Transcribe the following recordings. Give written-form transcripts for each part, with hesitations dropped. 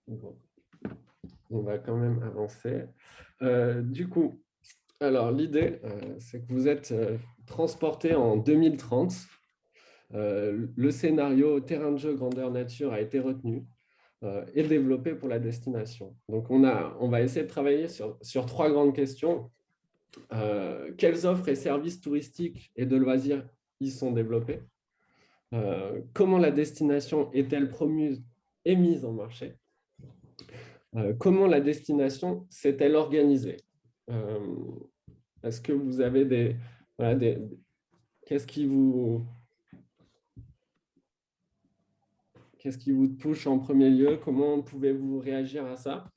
Bon, on va quand même avancer. Du coup, alors l'idée, c'est que vous êtes transporté en 2030. Le scénario terrain de jeu grandeur nature a été retenu et développé pour la destination. Donc, on va essayer de travailler sur trois grandes questions. Quelles offres et services touristiques et de loisirs y sont développés? Comment la destination est-elle promue et mise en marché? Comment la destination s'est-elle organisée? Euh, Est-ce que vous avez voilà, qu'est-ce qu'est-ce qui vous touche en premier lieu? Comment pouvez-vous réagir à ça?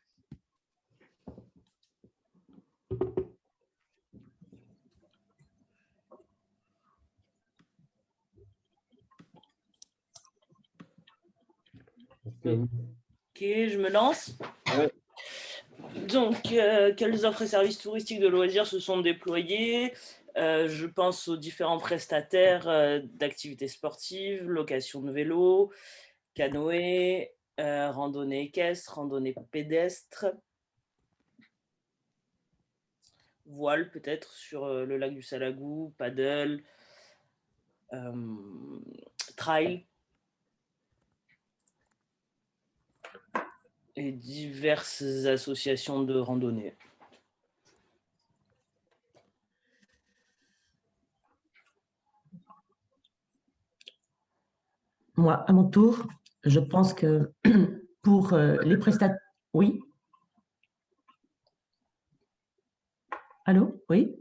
Ok, je me lance. Ouais. Donc, quelles offres et services touristiques de loisirs se sont déployés? Je pense aux différents prestataires d'activités sportives, location de vélo, canoë, randonnée équestre, randonnée pédestre, voile peut-être sur le lac du Salagou, paddle, trail et diverses associations de randonnée. Moi, à mon tour, je pense que pour les prestataires... Oui. Allô? Oui?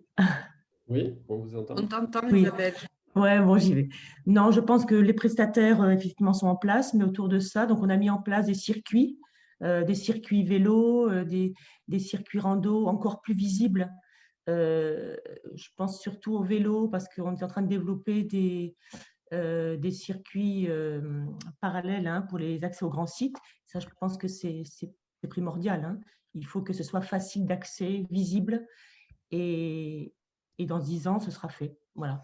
Oui, on vous entend. On t'entend, Oui. Isabelle. Ouais, bon, j'y vais. Non, je pense que les prestataires, effectivement, sont en place, mais autour de ça, donc on a mis en place des circuits vélo, des circuits rando encore plus visibles. Je pense surtout au vélo parce qu'on est en train de développer des circuits parallèles pour les accès aux grands sites. Ça, je pense que c'est primordial, hein. Il faut que ce soit facile d'accès, visible, et dans 10 ans, ce sera fait. Voilà.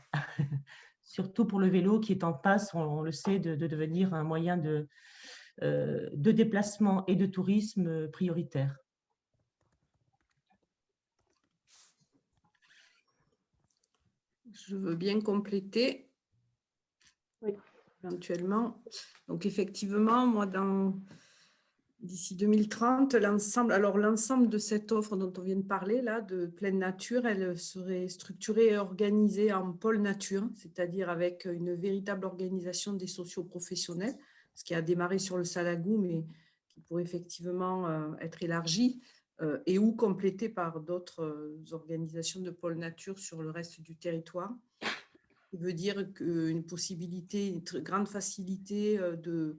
Surtout pour le vélo qui est en passe, on le sait, de devenir un moyen de déplacement et de tourisme prioritaire. Je veux bien compléter. Oui. Éventuellement. Donc, effectivement, moi, d'ici 2030, l'ensemble de cette offre dont on vient de parler, là, de pleine nature, elle serait structurée et organisée en pôle nature, c'est-à-dire avec une véritable organisation des socioprofessionnels, ce qui a démarré sur le Salagou, mais qui pourrait effectivement être élargi et ou complété par d'autres organisations de pôle nature sur le reste du territoire. Ça veut dire qu'une possibilité, une très grande facilité de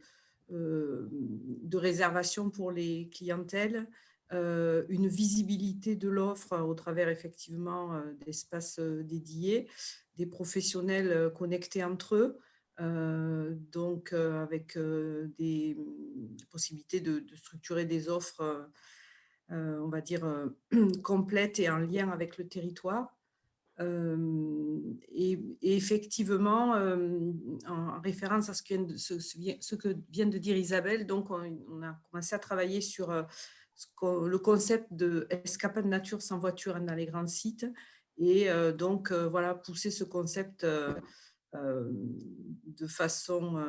réservation pour les clientèles, une visibilité de l'offre au travers effectivement d'espaces dédiés, des professionnels connectés entre eux, donc avec des possibilités de structurer des offres, on va dire, complètes et en lien avec le territoire. Et effectivement, en référence à ce que vient de dire Isabelle, donc on a commencé à travailler sur le concept de escapade nature sans voiture dans les grands sites, et donc voilà, pousser ce concept de façon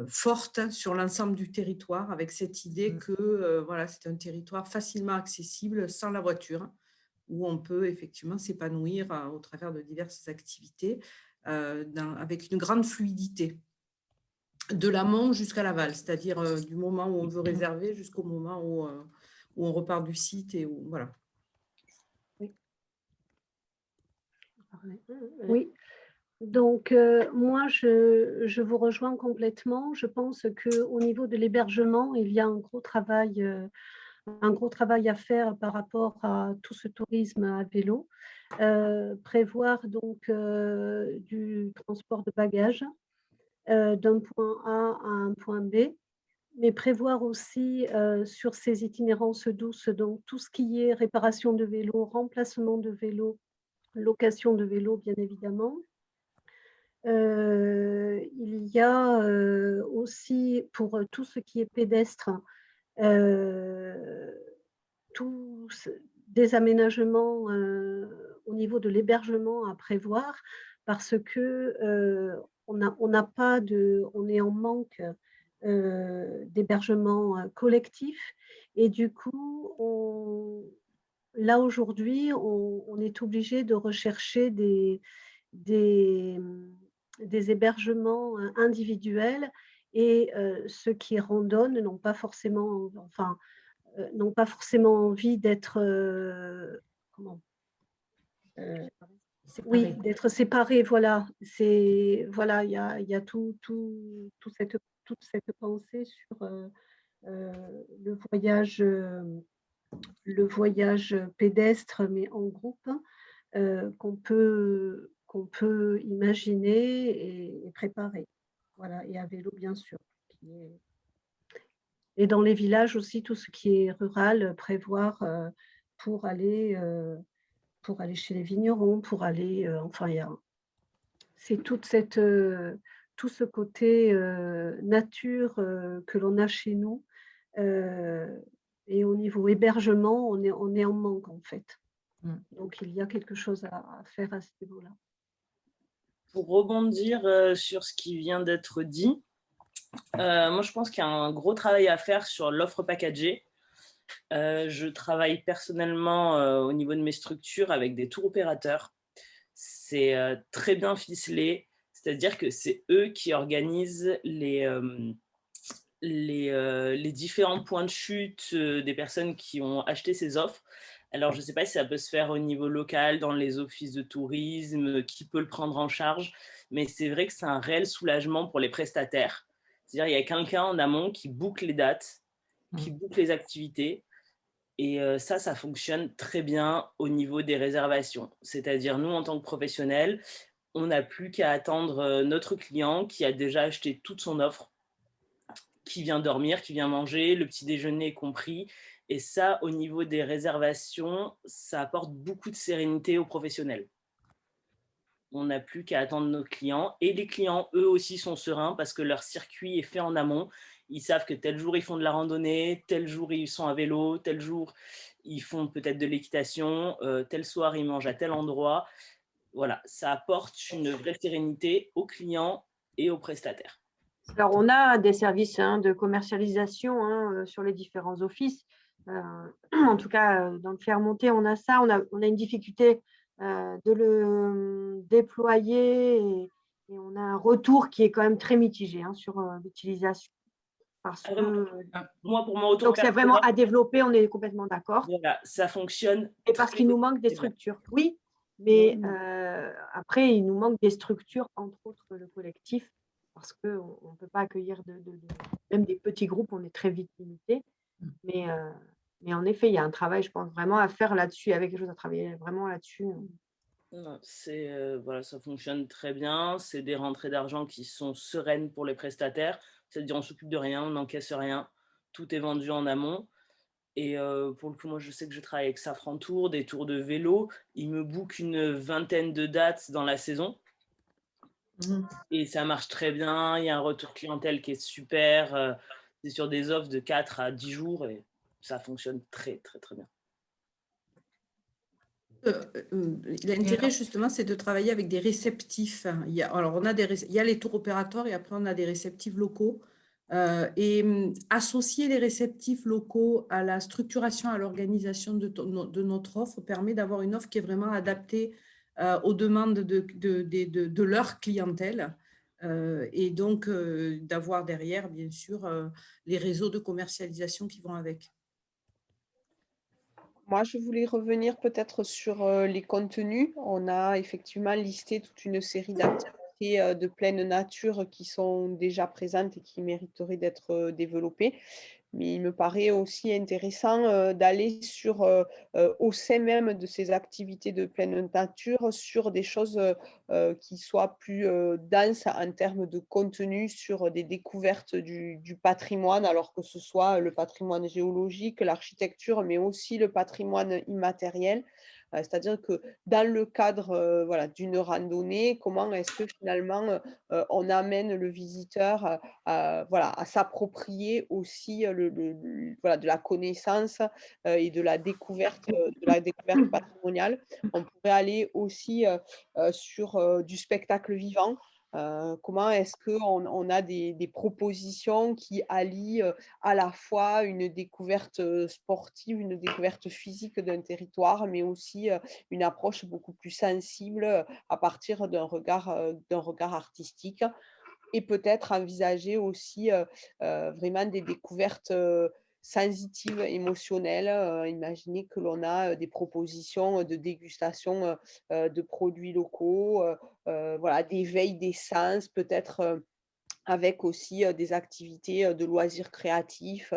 forte sur l'ensemble du territoire, avec cette idée que voilà, c'est un territoire facilement accessible sans la voiture, où on peut effectivement s'épanouir au travers de diverses activités avec une grande fluidité, de l'amont jusqu'à l'aval, c'est-à-dire du moment où on veut réserver jusqu'au moment où on repart du site. Et où, voilà. Oui. Donc, moi, je vous rejoins complètement. Je pense qu'au niveau de l'hébergement, il y a un gros travail à faire par rapport à tout ce tourisme à vélo. Prévoir donc du transport de bagages d'un point A à un point B, mais prévoir aussi sur ces itinérances douces, donc tout ce qui est réparation de vélo, remplacement de vélo, location de vélo, bien évidemment. Il y a aussi, pour tout ce qui est pédestre, tous des aménagements au niveau de l'hébergement à prévoir parce que on est en manque d'hébergement collectif et du coup, là aujourd'hui, on est obligé de rechercher des, des hébergements individuels et ceux qui randonnent n'ont pas forcément, enfin, n'ont pas forcément envie d'être comment oui, d'être séparés. Voilà, voilà, il y a toute cette pensée sur le voyage pédestre, mais en groupe, qu'on peut imaginer et préparer. Voilà, et à vélo, bien sûr. Et dans les villages aussi, tout ce qui est rural, prévoir pour aller chez les vignerons, pour aller, enfin, c'est tout ce côté nature que l'on a chez nous. Et au niveau hébergement, on est en manque en fait. Donc, il y a quelque chose à faire à ce niveau-là. Pour rebondir sur ce qui vient d'être dit, moi, je pense qu'il y a un gros travail à faire sur l'offre packagée. Je travaille personnellement au niveau de mes structures avec des tours opérateurs. C'est très bien ficelé, c'est-à-dire que c'est eux qui organisent les différents points de chute des personnes qui ont acheté ces offres. Alors, je ne sais pas si ça peut se faire au niveau local, dans les offices de tourisme, qui peut le prendre en charge, mais c'est vrai que c'est un réel soulagement pour les prestataires. C'est-à-dire qu'il y a quelqu'un en amont qui boucle les dates, qui boucle les activités, et ça fonctionne très bien au niveau des réservations. C'est-à-dire, nous, en tant que professionnels, on n'a plus qu'à attendre notre client qui a déjà acheté toute son offre, qui vient dormir, qui vient manger, le petit déjeuner compris. Et ça, au niveau des réservations, ça apporte beaucoup de sérénité aux professionnels. On n'a plus qu'à attendre nos clients. Et les clients, eux aussi, sont sereins parce que leur circuit est fait en amont. Ils savent que tel jour, ils font de la randonnée, tel jour, ils sont à vélo, tel jour, ils font peut-être de l'équitation, tel soir, ils mangent à tel endroit. Voilà, ça apporte une vraie sérénité aux clients et aux prestataires. Alors, on a des services de commercialisation sur les différents offices. En tout cas, dans le Clermontais, on a ça. On a une difficulté de le déployer et on a un retour qui est quand même très mitigé sur l'utilisation. Parce que, moi, pour mon retour donc, c'est vraiment à développer, on est complètement d'accord. Voilà, ça fonctionne. Et parce qu'il nous manque des structures. Oui, mais après, il nous manque des structures, entre autres le collectif, parce qu'on ne peut pas accueillir même des petits groupes, on est très vite limité. Mais en effet, il y a un travail, je pense, vraiment à faire là-dessus, avec quelque chose à travailler vraiment là-dessus. Voilà, ça fonctionne très bien. C'est des rentrées d'argent qui sont sereines pour les prestataires. C'est-à-dire, on ne s'occupe de rien, on n'encaisse rien. Tout est vendu en amont. Et pour le coup, moi, je sais que je travaille avec Safran Tour, des tours de vélo. Ils me bookent une vingtaine de dates dans la saison. Et ça marche très bien. Il y a un retour clientèle qui est super. C'est sur des offres de 4 à 10 jours et ça fonctionne très, très, très bien. L'intérêt, justement, c'est de travailler avec des réceptifs. Il y a les tours opérateurs et après, on a des réceptifs locaux. Associer les réceptifs locaux à la structuration, à l'organisation de notre offre permet d'avoir une offre qui est vraiment adaptée aux demandes de leur clientèle et donc d'avoir derrière, bien sûr, les réseaux de commercialisation qui vont avec. Moi, je voulais revenir peut-être sur les contenus. On a effectivement listé toute une série d'activités de pleine nature qui sont déjà présentes et qui mériteraient d'être développées. Mais il me paraît aussi intéressant d'aller au sein même de ces activités de pleine nature, sur des choses qui soient plus denses en termes de contenu, sur des découvertes du patrimoine, alors que ce soit le patrimoine géologique, l'architecture, mais aussi le patrimoine immatériel. C'est-à-dire que dans le cadre voilà, d'une randonnée, comment est-ce que finalement on amène le visiteur voilà, à s'approprier aussi voilà, de la connaissance et de la découverte patrimoniale. On pourrait aller aussi sur du spectacle vivant. Comment est-ce qu'on a des propositions qui allient à la fois une découverte sportive, une découverte physique d'un territoire, mais aussi une approche beaucoup plus sensible à partir d'un regard artistique, et peut-être envisager aussi vraiment des découvertes sensitives, émotionnelles. Imaginez que l'on a des propositions de dégustation de produits locaux, voilà, d'éveil des sens, peut-être avec aussi des activités de loisirs créatifs.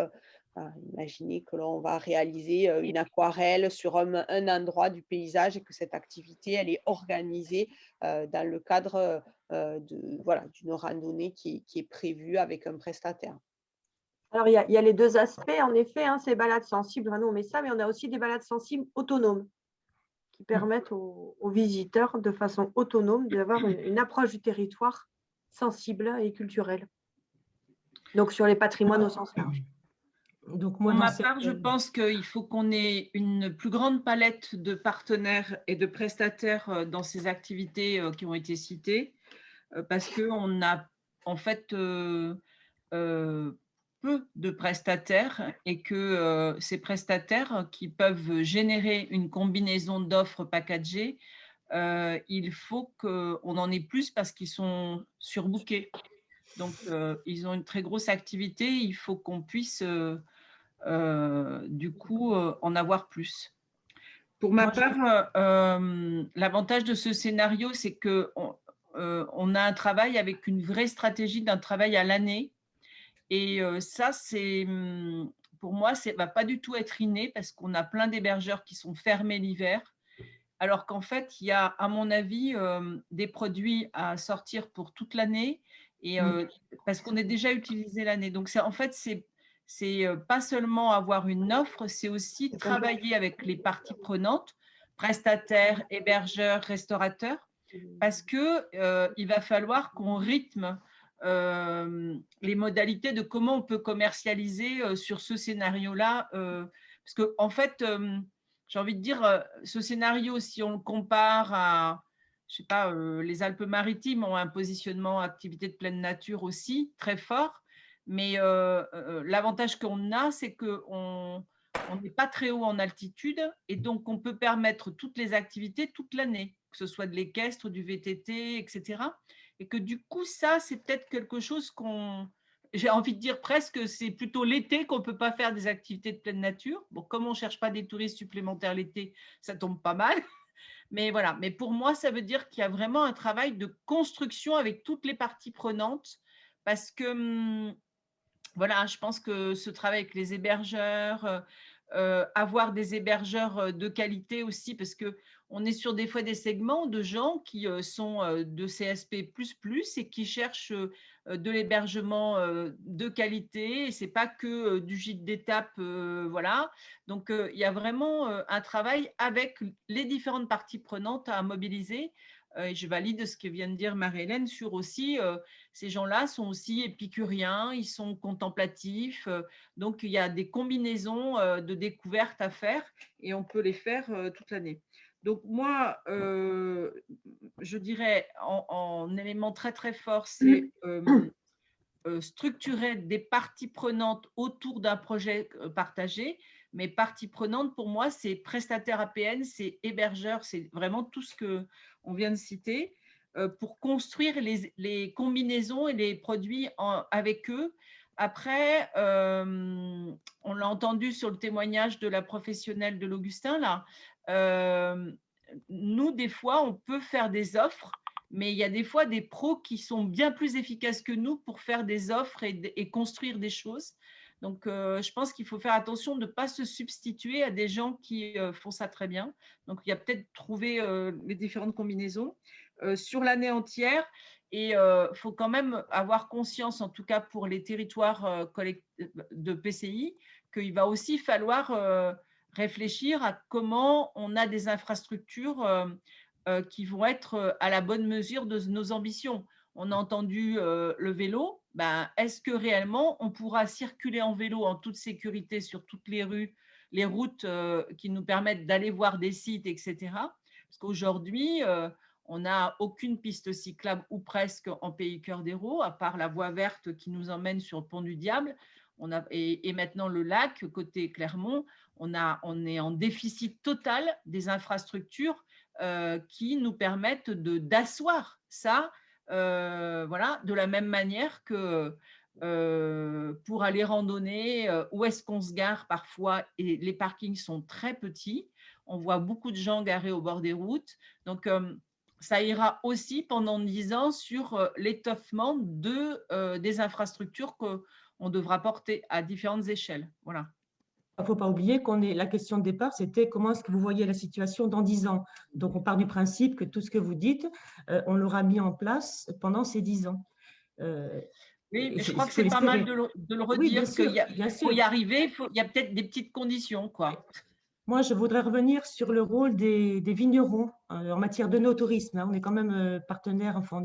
Imaginez que l'on va réaliser une aquarelle sur un endroit du paysage et que cette activité, elle est organisée dans le cadre voilà, d'une randonnée qui est prévue avec un prestataire. Alors, il y a les deux aspects, en effet, hein, ces balades sensibles, nous on met ça, mais on a aussi des balades sensibles autonomes qui permettent aux visiteurs, de façon autonome, d'avoir une approche du territoire sensible et culturelle. Donc, sur les patrimoines au sens large. Donc, moi, Pour ma part, je pense qu'il faut qu'on ait une plus grande palette de partenaires et de prestataires dans ces activités qui ont été citées, parce qu'on a en fait peu de prestataires et que ces prestataires qui peuvent générer une combinaison d'offres packagées, il faut qu'on en ait plus parce qu'ils sont surbookés. Donc, ils ont une très grosse activité, il faut qu'on puisse du coup en avoir plus. Pour ma part, l'avantage de ce scénario, c'est qu'on on a un travail avec une vraie stratégie d'un travail à l'année. Et ça, pour moi, ça ne va pas du tout être inné parce qu'on a plein d'hébergeurs qui sont fermés l'hiver. Alors qu'en fait, il y a, à mon avis, des produits à sortir pour toute l'année et parce qu'on est déjà utilisé l'année. Donc, en fait, c'est pas seulement avoir une offre, c'est aussi travailler avec les parties prenantes, prestataires, hébergeurs, restaurateurs, parce qu'il va falloir qu'on rythme les modalités de comment on peut commercialiser sur ce scénario-là. Parce qu'en en fait, j'ai envie de dire, ce scénario, si on le compare à, je sais pas, les Alpes-Maritimes ont un positionnement activité de pleine nature aussi très fort, mais l'avantage qu'on a, c'est qu'on n'est pas très haut en altitude et donc on peut permettre toutes les activités toute l'année, que ce soit de l'équestre, du VTT, etc. Et que du coup, ça, c'est peut-être quelque chose j'ai envie de dire presque, c'est plutôt l'été qu'on ne peut pas faire des activités de pleine nature. Bon, comme on ne cherche pas des touristes supplémentaires l'été, ça tombe pas mal. Mais voilà, mais pour moi, ça veut dire qu'il y a vraiment un travail de construction avec toutes les parties prenantes parce que, voilà, je pense que ce travail avec les hébergeurs, avoir des hébergeurs de qualité aussi, parce qu'on est sur des fois des segments de gens qui sont de CSP++ et qui cherchent de l'hébergement de qualité. Et ce n'est pas que du gîte d'étape, voilà. Donc, il y a vraiment un travail avec les différentes parties prenantes à mobiliser. Et je valide ce que vient de dire Marie-Hélène sur aussi, ces gens-là sont aussi épicuriens, ils sont contemplatifs. Donc, il y a des combinaisons de découvertes à faire et on peut les faire toute l'année. Donc, moi, je dirais en élément très, très fort, c'est structurer des parties prenantes autour d'un projet partagé. Mais parties prenantes, pour moi, c'est prestataire APN, c'est hébergeur, c'est vraiment tout ce qu'on vient de citer pour construire les combinaisons et les produits avec eux. Après, on l'a entendu sur le témoignage de la professionnelle de l'Augustin, là. Nous, des fois, on peut faire des offres, mais il y a des fois des pros qui sont bien plus efficaces que nous pour faire des offres et construire des choses. Donc, je pense qu'il faut faire attention de ne pas se substituer à des gens qui font ça très bien. Donc, il y a peut-être trouver les différentes combinaisons sur l'année entière. Et il faut quand même avoir conscience, en tout cas pour les territoires de PCI, qu'il va aussi falloir réfléchir à comment on a des infrastructures qui vont être à la bonne mesure de nos ambitions. On a entendu le vélo. Ben, est-ce que réellement on pourra circuler en vélo en toute sécurité sur toutes les rues, les routes qui nous permettent d'aller voir des sites, etc. Parce qu'aujourd'hui, on n'a aucune piste cyclable ou presque en Pays Cœur d'Hérault, à part la voie verte qui nous emmène sur le pont du Diable. Et maintenant le lac, côté Clermont, on est en déficit total des infrastructures qui nous permettent d'asseoir ça, voilà, de la même manière que pour aller randonner, où est-ce qu'on se gare parfois, et les parkings sont très petits, on voit beaucoup de gens garés au bord des routes, donc ça ira aussi pendant 10 ans sur l'étoffement des infrastructures qu'on devra porter à différentes échelles. Voilà. Il ne faut pas oublier la question de départ, c'était comment est-ce que vous voyez la situation dans 10 ans. Donc, on part du principe que tout ce que vous dites, on l'aura mis en place pendant ces 10 ans. Oui, mais je crois que c'est pas mal de le redire, oui, pour y arriver, il y a peut-être des petites conditions, quoi. Moi, je voudrais revenir sur le rôle des vignerons en matière de no-tourisme. On est quand même partenaire, enfin,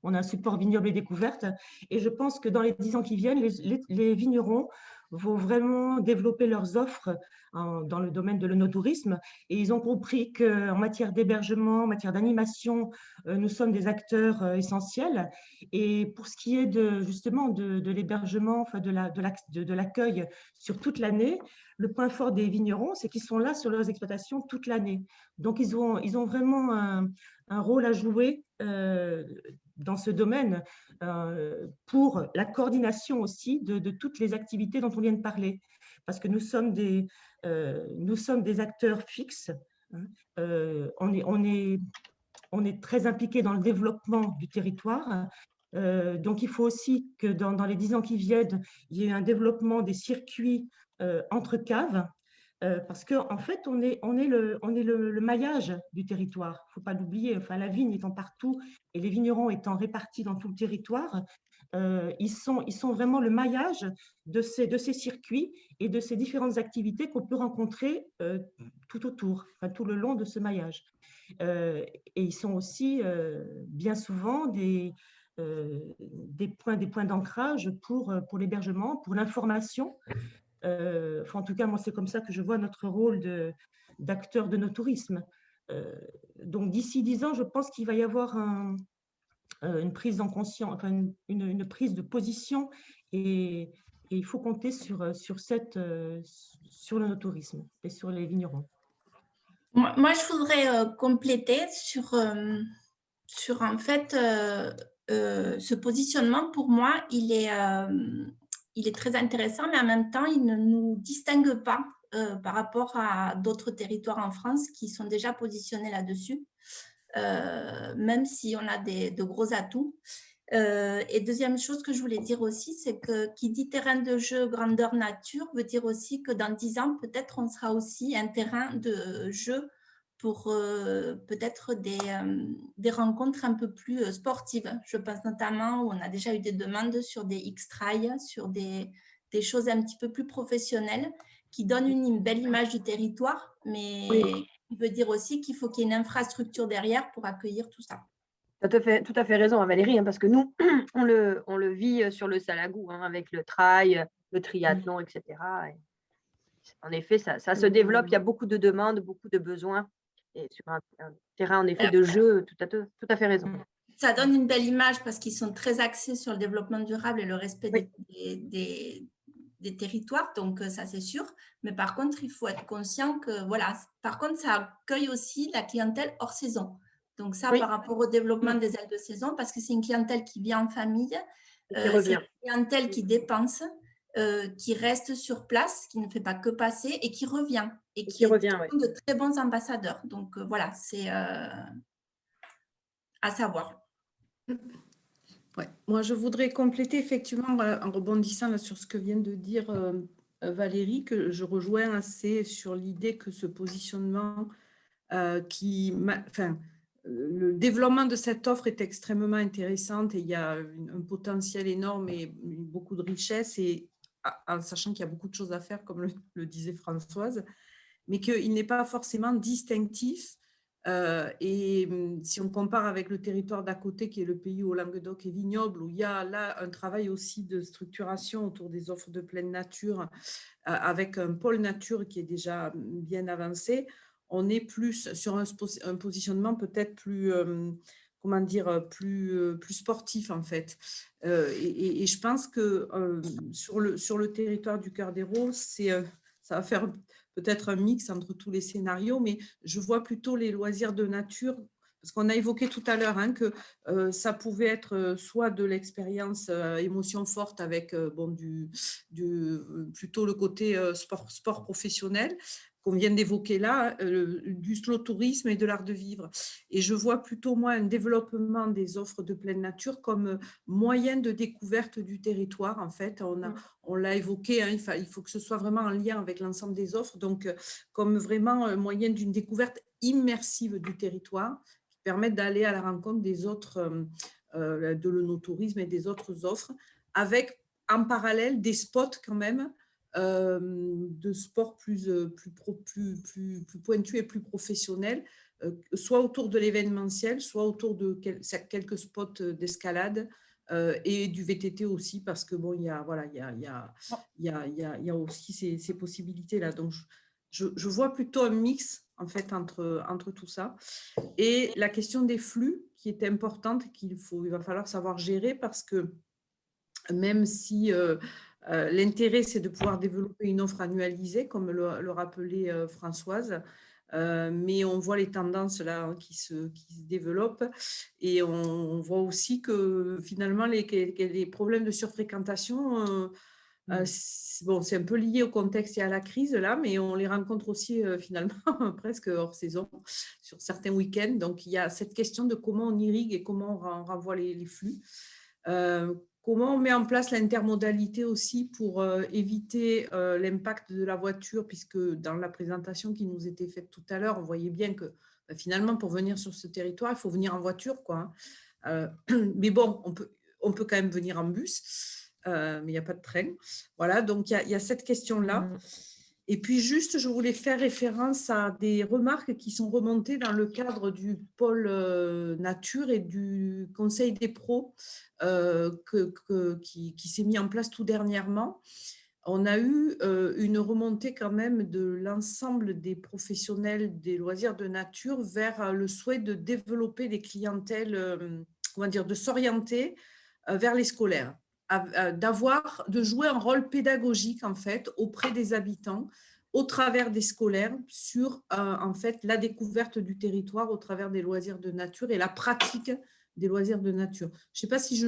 on a un support vignoble et découverte. Et je pense que dans les 10 ans qui viennent, les vignerons vont vraiment développer leurs offres dans le domaine de l'œnotourisme. Et ils ont compris qu'en matière d'hébergement, en matière d'animation, nous sommes des acteurs essentiels. Et pour ce qui est justement de l'hébergement, enfin de l'accueil sur toute l'année, le point fort des vignerons, c'est qu'ils sont là sur leurs exploitations toute l'année. Donc, ils ont vraiment un rôle à jouer dans ce domaine pour la coordination aussi de toutes les activités dont on vient de parler. Parce que nous sommes des acteurs fixes. On est très impliqués dans le développement du territoire. Donc, il faut aussi que dans les 10 ans qui viennent, il y ait un développement des circuits entre caves, parce qu'en fait, on est le maillage du territoire. Il ne faut pas l'oublier. Enfin, la vigne étant partout et les vignerons étant répartis dans tout le territoire, ils sont vraiment le maillage de ces circuits et de ces différentes activités qu'on peut rencontrer tout autour, enfin, tout le long de ce maillage. Et ils sont aussi bien souvent des points d'ancrage pour l'hébergement, pour l'information. Enfin, en tout cas, moi, c'est comme ça que je vois notre rôle d'acteur de nos tourismes. Donc, d'ici 10 ans, je pense qu'il va y avoir une prise en conscience, enfin, une prise de position, et il faut compter sur le tourisme et sur les vignerons. Moi, je voudrais compléter sur en fait ce positionnement. Pour moi, il est très intéressant, mais en même temps, il ne nous distingue pas par rapport à d'autres territoires en France qui sont déjà positionnés là-dessus, même si on a de gros atouts. Et deuxième chose que je voulais dire aussi, c'est que qui dit terrain de jeu grandeur nature veut dire aussi que dans 10 ans, peut-être on sera aussi un terrain de jeu pour peut-être des rencontres un peu plus sportives. Je pense notamment où on a déjà eu des demandes sur des X-Trails, sur des choses un petit peu plus professionnelles qui donnent une belle image du territoire, mais qui veut dire aussi qu'il faut qu'il y ait une infrastructure derrière pour accueillir tout ça. Tu as tout à fait raison, Valérie, parce que nous, on le vit sur le Salagou, avec le trail, le triathlon, etc. Et en effet, ça se développe, il y a beaucoup de demandes, beaucoup de besoins. Et sur un terrain, en effet, de jeu, tout à fait raison. Ça donne une belle image parce qu'ils sont très axés sur le développement durable et le respect des territoires, donc ça, c'est sûr. Mais par contre, il faut être conscient que, voilà, par contre, ça accueille aussi la clientèle hors saison. Donc ça, par rapport au développement des ailes de saison, parce que c'est une clientèle qui vient en famille, c'est une clientèle qui dépense, qui reste sur place, qui ne fait pas que passer et qui revient. Et qui est de très bons ambassadeurs. Donc voilà, c'est à savoir. Ouais. Moi, je voudrais compléter effectivement en rebondissant là, sur ce que vient de dire Valérie, que je rejoins assez sur l'idée que ce positionnement le développement de cette offre est extrêmement intéressant et il y a un potentiel énorme et beaucoup de richesse, et en sachant qu'il y a beaucoup de choses à faire, comme le disait Françoise. mais qu'il n'est pas forcément distinctif. Et si on compare avec le territoire d'à côté, qui est le pays au Languedoc et Vignoble, où il y a là un travail aussi de structuration autour des offres de pleine nature, avec un pôle nature qui est déjà bien avancé, on est plus sur un positionnement peut-être plus, comment dire, plus sportif en fait. Et je pense que sur le territoire du Cœur d'Hérault, ça va faire peut-être un mix entre tous les scénarios, mais je vois plutôt les loisirs de nature, parce qu'on a évoqué tout à l'heure que ça pouvait être soit de l'expérience émotion forte avec plutôt le côté sport professionnel qu'on vient d'évoquer là, du slow tourisme et de l'art de vivre. Et je vois plutôt, moi, un développement des offres de pleine nature comme moyen de découverte du territoire. En fait, on l'a évoqué, il faut que ce soit vraiment en lien avec l'ensemble des offres, donc comme vraiment un moyen d'une découverte immersive du territoire qui permet d'aller à la rencontre des autres, de l'onotourisme et des autres offres, avec en parallèle des spots quand même de sport plus pointu et plus professionnel, soit autour de l'événementiel, soit autour de quelques spots d'escalade et du VTT aussi, parce que bon, il y a aussi ces possibilités-là. Donc, je vois plutôt un mix en fait entre tout ça. Et la question des flux qui est importante, il va falloir savoir gérer, parce que même si l'intérêt, c'est de pouvoir développer une offre annualisée, comme le rappelait Françoise, mais on voit les tendances là qui se développent, et on voit aussi que finalement les problèmes de surfréquentation, c'est un peu lié au contexte et à la crise là, mais on les rencontre aussi finalement presque hors saison sur certains week-ends. Donc il y a cette question de comment on irrigue et comment on renvoie les flux. Comment on met en place l'intermodalité aussi pour éviter l'impact de la voiture, puisque dans la présentation qui nous était faite tout à l'heure, on voyait bien que finalement, pour venir sur ce territoire, il faut venir en voiture, quoi. Mais bon, on peut quand même venir en bus, mais il n'y a pas de train. Voilà, donc il y a cette question-là. Et puis juste, je voulais faire référence à des remarques qui sont remontées dans le cadre du pôle nature et du Conseil des pros qui s'est mis en place tout dernièrement. On a eu une remontée quand même de l'ensemble des professionnels des loisirs de nature vers le souhait de développer des clientèles, de s'orienter vers les scolaires, de jouer un rôle pédagogique en fait auprès des habitants au travers des scolaires sur en fait la découverte du territoire au travers des loisirs de nature et la pratique des loisirs de nature. Je ne sais pas si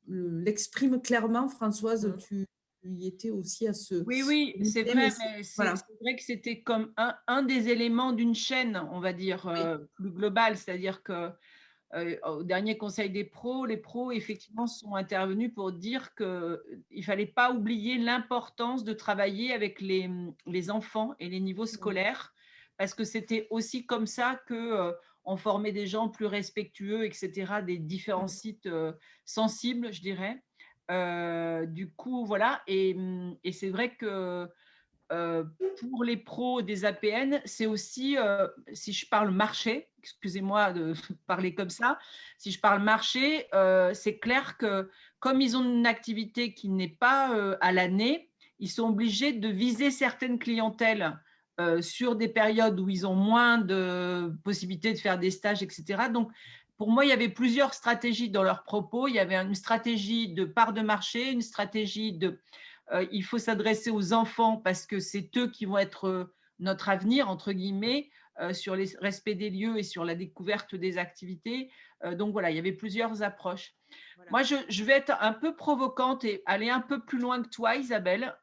l'exprime clairement, Françoise, tu y étais aussi à ce... Oui, c'est vrai, mais c'est vrai que c'était comme un des éléments d'une chaîne, on va dire, plus globale, c'est-à-dire que au dernier Conseil des pros, les pros, effectivement, sont intervenus pour dire qu'il ne fallait pas oublier l'importance de travailler avec les enfants et les niveaux scolaires, parce que c'était aussi comme ça qu'on formait des gens plus respectueux, etc., des différents sites sensibles, je dirais. Du coup, voilà. Et c'est vrai que pour les pros des APN, c'est aussi, si je parle marché, excusez-moi de parler comme ça, si je parle marché, c'est clair que comme ils ont une activité qui n'est pas à l'année, ils sont obligés de viser certaines clientèles sur des périodes où ils ont moins de possibilités de faire des stages, etc. Donc, pour moi, il y avait plusieurs stratégies dans leurs propos. Il y avait une stratégie de part de marché, une stratégie de... il faut s'adresser aux enfants parce que c'est eux qui vont être notre avenir, entre guillemets, sur le respect des lieux et sur la découverte des activités. Donc voilà, il y avait plusieurs approches. Voilà. Moi, je vais être un peu provocante et aller un peu plus loin que toi, Isabelle.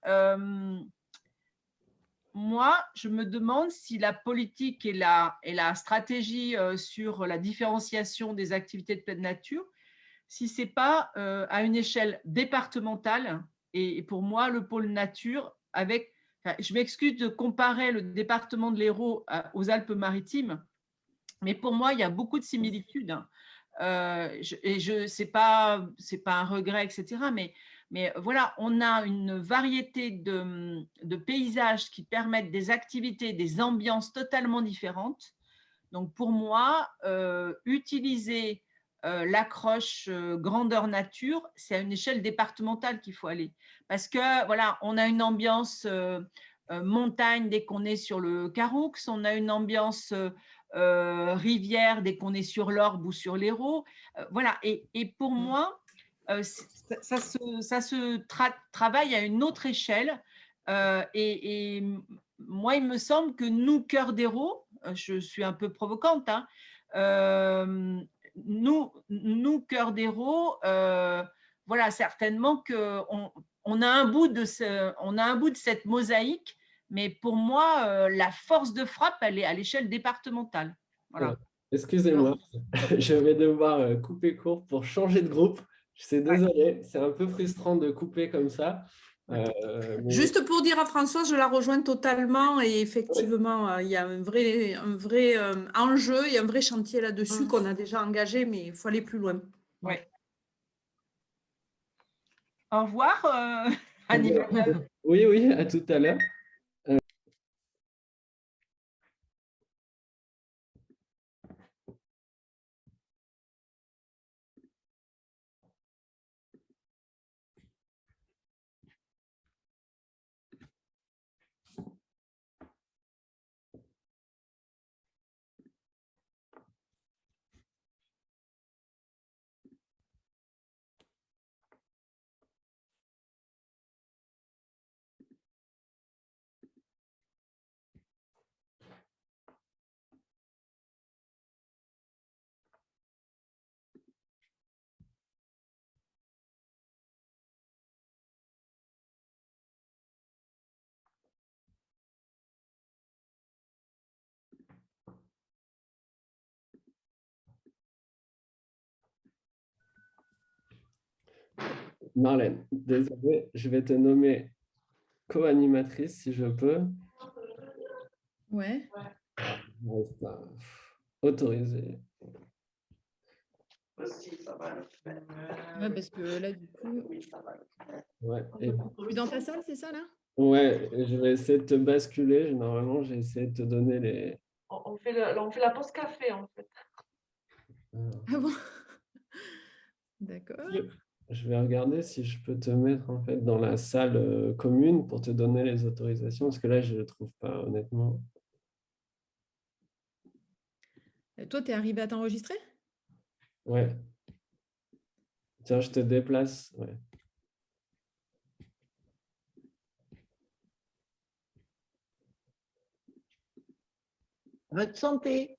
Moi, je me demande si la politique et la stratégie sur la différenciation des activités de pleine nature, si ce n'est pas à une échelle départementale. Et pour moi, le pôle nature, je m'excuse de comparer le département de l'Hérault aux Alpes-Maritimes, mais pour moi, il y a beaucoup de similitudes. Et ce n'est pas un regret, etc. Mais Mais voilà, on a une variété de paysages qui permettent des activités, des ambiances totalement différentes. Donc, pour moi, utiliser l'accroche grandeur nature, c'est à une échelle départementale qu'il faut aller. Parce que, voilà, on a une ambiance montagne dès qu'on est sur le Caroux, on a une ambiance rivière dès qu'on est sur l'Orbe ou sur l'Hérault. Voilà, et pour moi, ça se travaille à une autre échelle. Et moi, il me semble que nous, Cœur d'Hérault, je suis un peu provocante, hein, nous, Cœur d'Hérault, voilà, certainement qu'on a un bout de cette mosaïque, mais pour moi, la force de frappe, elle est à l'échelle départementale. Voilà. Excusez-moi, je vais devoir couper court pour changer de groupe. Je suis désolé, c'est un peu frustrant de couper comme ça. Mais... Juste pour dire à Françoise, je la rejoins totalement et effectivement, il y a un vrai enjeu, il y a un vrai chantier là-dessus qu'on a déjà engagé, mais il faut aller plus loin. Ouais. Au revoir, Annie Villeneuve. Oui, oui, à tout à l'heure. Marlène, désolé, je vais te nommer co-animatrice si je peux. Ouais. Autorisé. Ouais, parce que là, du coup, Ouais. je suis dans ta salle, c'est ça là? Ouais, je vais essayer de te basculer. Normalement, j'ai essayé de te donner les. On fait la pause café en fait. Ah bon? D'accord. Je vais regarder si je peux te mettre en fait dans la salle commune pour te donner les autorisations, parce que là, je ne le trouve pas, honnêtement. Toi, tu es arrivé à t'enregistrer? Ouais. Tiens, je te déplace. Ouais. Votre santé.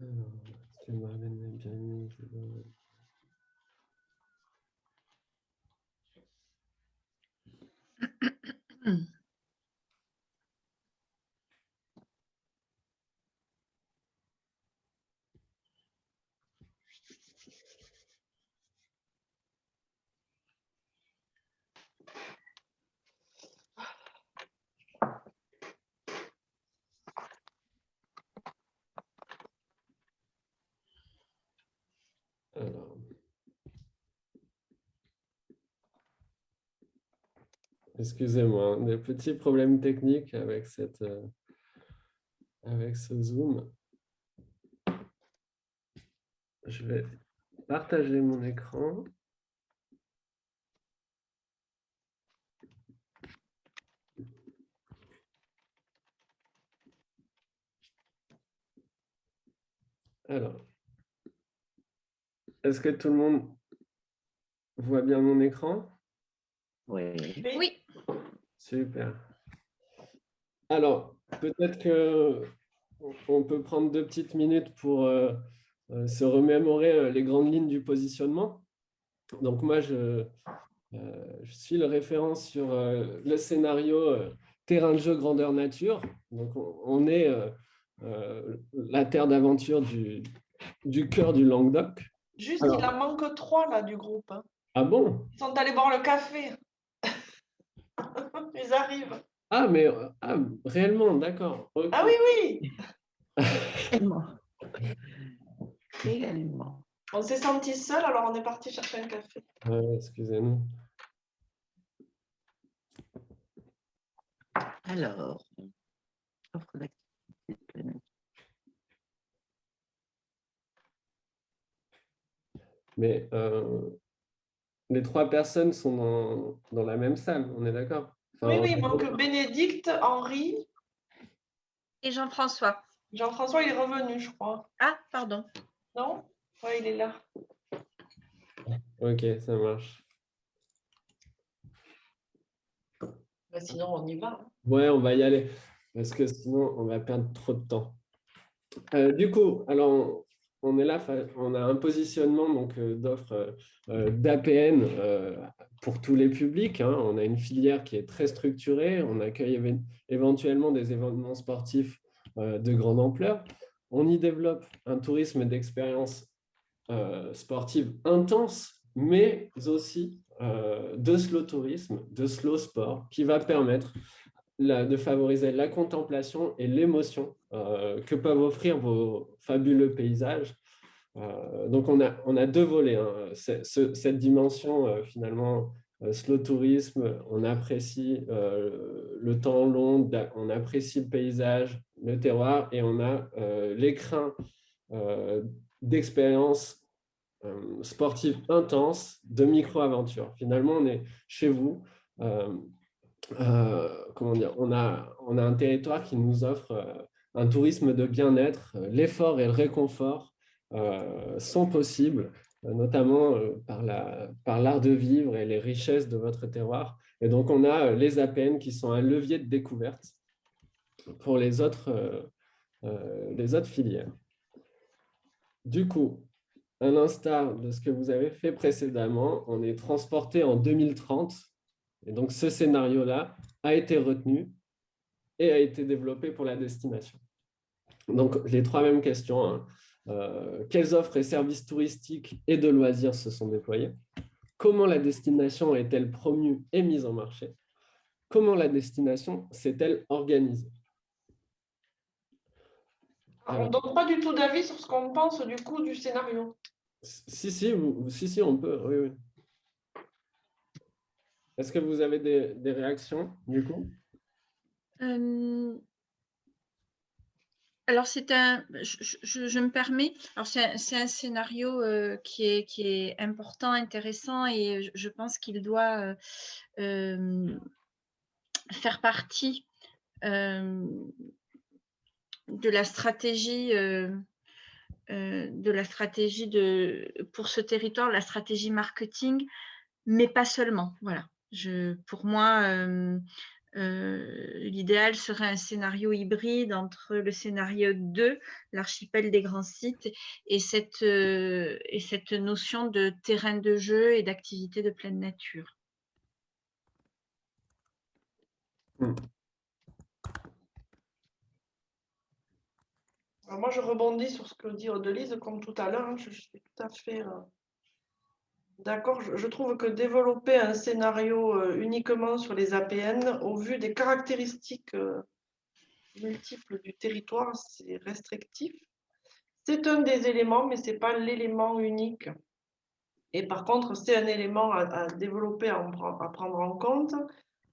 Alors, est-ce que Marlène l'a bien mis? Alors. Excusez-moi, des petits problèmes techniques avec avec ce Zoom. Je vais partager mon écran. Alors, est-ce que tout le monde voit bien mon écran? Oui. Oui. Super. Alors, peut-être que on peut prendre 2 petites minutes pour se remémorer les grandes lignes du positionnement. Donc moi, je suis le référent sur le scénario terrain de jeu grandeur nature. Donc on est la terre d'aventure du cœur du Languedoc. Juste, Alors, il en manque 3 là du groupe. Hein. ah bon? Ils sont allés boire le café. Ils arrivent. Ah, mais réellement, d'accord. Ok. Ah oui, oui. Réellement. Réellement. On s'est sentis seuls, alors on est parti chercher un café. Excusez-nous. Alors, offre d'activité pleine. Mais les 3 personnes sont dans la même salle, on est d'accord? Oui, oui, il manque Bénédicte, Henri. Et Jean-François. Jean-François, il est revenu, je crois. Ah, pardon. Non? Oui, il est là. Ok, ça marche. Bah, sinon, on y va. Hein. Ouais, on va y aller, parce que sinon, on va perdre trop de temps. Du coup, alors, on est là, on a un positionnement d'offres d'APN pour tous les publics. Hein. On a une filière qui est très structurée. On accueille éventuellement des événements sportifs de grande ampleur. On y développe un tourisme d'expérience sportive intense, mais aussi de slow tourisme, de slow sport, qui va permettre de favoriser la contemplation et l'émotion que peuvent offrir vos fabuleux paysages. Donc, on a 2 volets. Hein. Cette dimension, finalement, slow tourisme, on apprécie le temps long, on apprécie le paysage, le terroir, et on a l'écrin d'expérience sportive intense, de micro-aventure. Finalement, on est chez vous. Comment dire, on a un territoire qui nous offre un tourisme de bien-être. L'effort et le réconfort sont possibles, notamment par l'art de vivre et les richesses de votre terroir. Et donc, on a les APN qui sont un levier de découverte pour les autres filières. Du coup, à l'instar de ce que vous avez fait précédemment, on est transporté en 2030. Et donc, ce scénario-là a été retenu et a été développé pour la destination. Donc, les 3 mêmes questions. Hein. Quelles offres et services touristiques et de loisirs se sont déployés? Comment la destination est-elle promue et mise en marché? Comment la destination s'est-elle organisée? On ne donne pas du tout d'avis sur ce qu'on pense du coup du scénario. Si, on peut. Oui, oui. Est-ce que vous avez des réactions, du coup? Alors, je me permets, alors c'est un scénario qui est important, intéressant, et je pense qu'il doit faire partie de la stratégie pour ce territoire, la stratégie marketing, mais pas seulement. Voilà. Pour moi, l'idéal serait un scénario hybride entre le scénario 2, l'archipel des grands sites, et cette notion de terrain de jeu et d'activité de pleine nature. Alors moi, je rebondis sur ce que dit Audelise, comme tout à l'heure. Hein, je suis tout à fait d'accord. Je trouve que développer un scénario uniquement sur les APN, au vu des caractéristiques multiples du territoire, c'est restrictif. C'est un des éléments, mais ce n'est pas l'élément unique. Et par contre, c'est un élément à développer, à prendre en compte,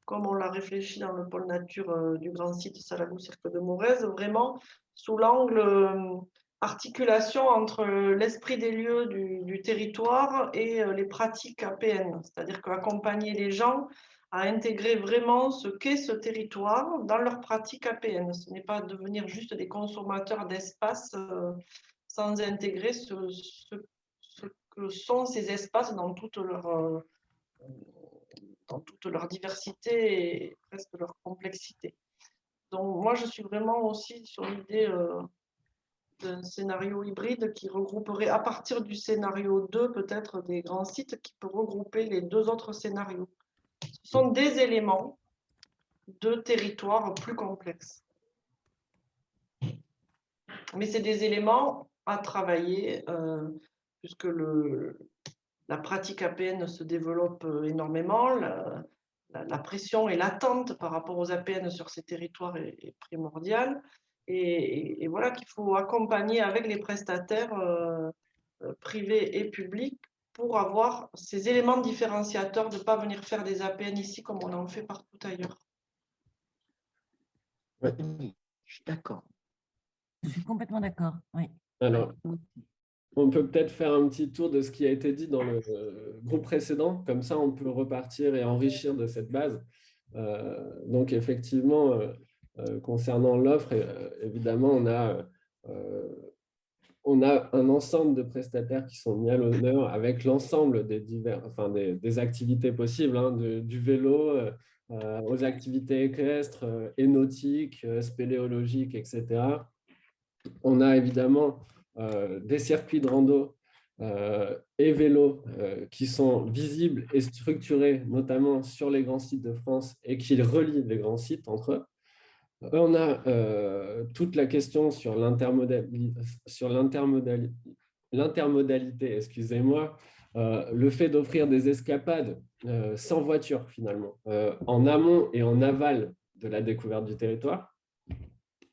comme on l'a réfléchi dans le pôle nature du grand site Salagou-Cirque de Morez, vraiment sous l'angle articulation entre l'esprit des lieux du territoire et les pratiques APN. C'est-à-dire qu'accompagner les gens à intégrer vraiment ce qu'est ce territoire dans leurs pratiques APN. Ce n'est pas devenir juste des consommateurs d'espace sans intégrer ce que sont ces espaces dans toute leur diversité et presque leur complexité. Donc, moi, je suis vraiment aussi sur l'idée d'un scénario hybride qui regrouperait, à partir du scénario 2, peut-être des grands sites qui peut regrouper les deux autres scénarios. Ce sont des éléments de territoires plus complexes. Mais c'est des éléments à travailler, puisque la pratique APN se développe énormément, la pression et l'attente par rapport aux APN sur ces territoires est primordiale. Et voilà qu'il faut accompagner avec les prestataires privés et publics pour avoir ces éléments différenciateurs, de ne pas venir faire des APN ici comme on en fait partout ailleurs. Ouais. Je suis d'accord. Je suis complètement d'accord. Oui. Alors, on peut peut-être faire un petit tour de ce qui a été dit dans le groupe précédent. Comme ça, on peut repartir et enrichir de cette base. Donc, effectivement, concernant l'offre, évidemment, on a un ensemble de prestataires qui sont mis à l'honneur avec l'ensemble des activités possibles, hein, du vélo aux activités équestres et nautiques, spéléologiques, etc. On a évidemment des circuits de rando et vélo qui sont visibles et structurés, notamment sur les grands sites de France et qui relient les grands sites entre eux. On a toute la question sur l'intermodalité, excusez-moi, le fait d'offrir des escapades sans voiture finalement, en amont et en aval de la découverte du territoire.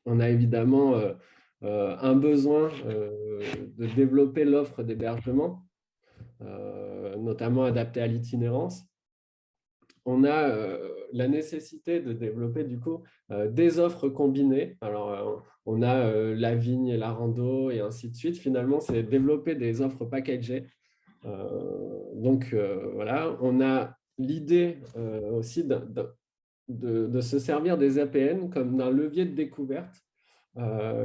On a évidemment un besoin de développer l'offre d'hébergement, notamment adaptée à l'itinérance. On a la nécessité de développer du coup des offres combinées. Alors, on a la vigne et la rando et ainsi de suite. Finalement, c'est développer des offres packagées. Donc, voilà, on a l'idée aussi de se servir des APN comme d'un levier de découverte,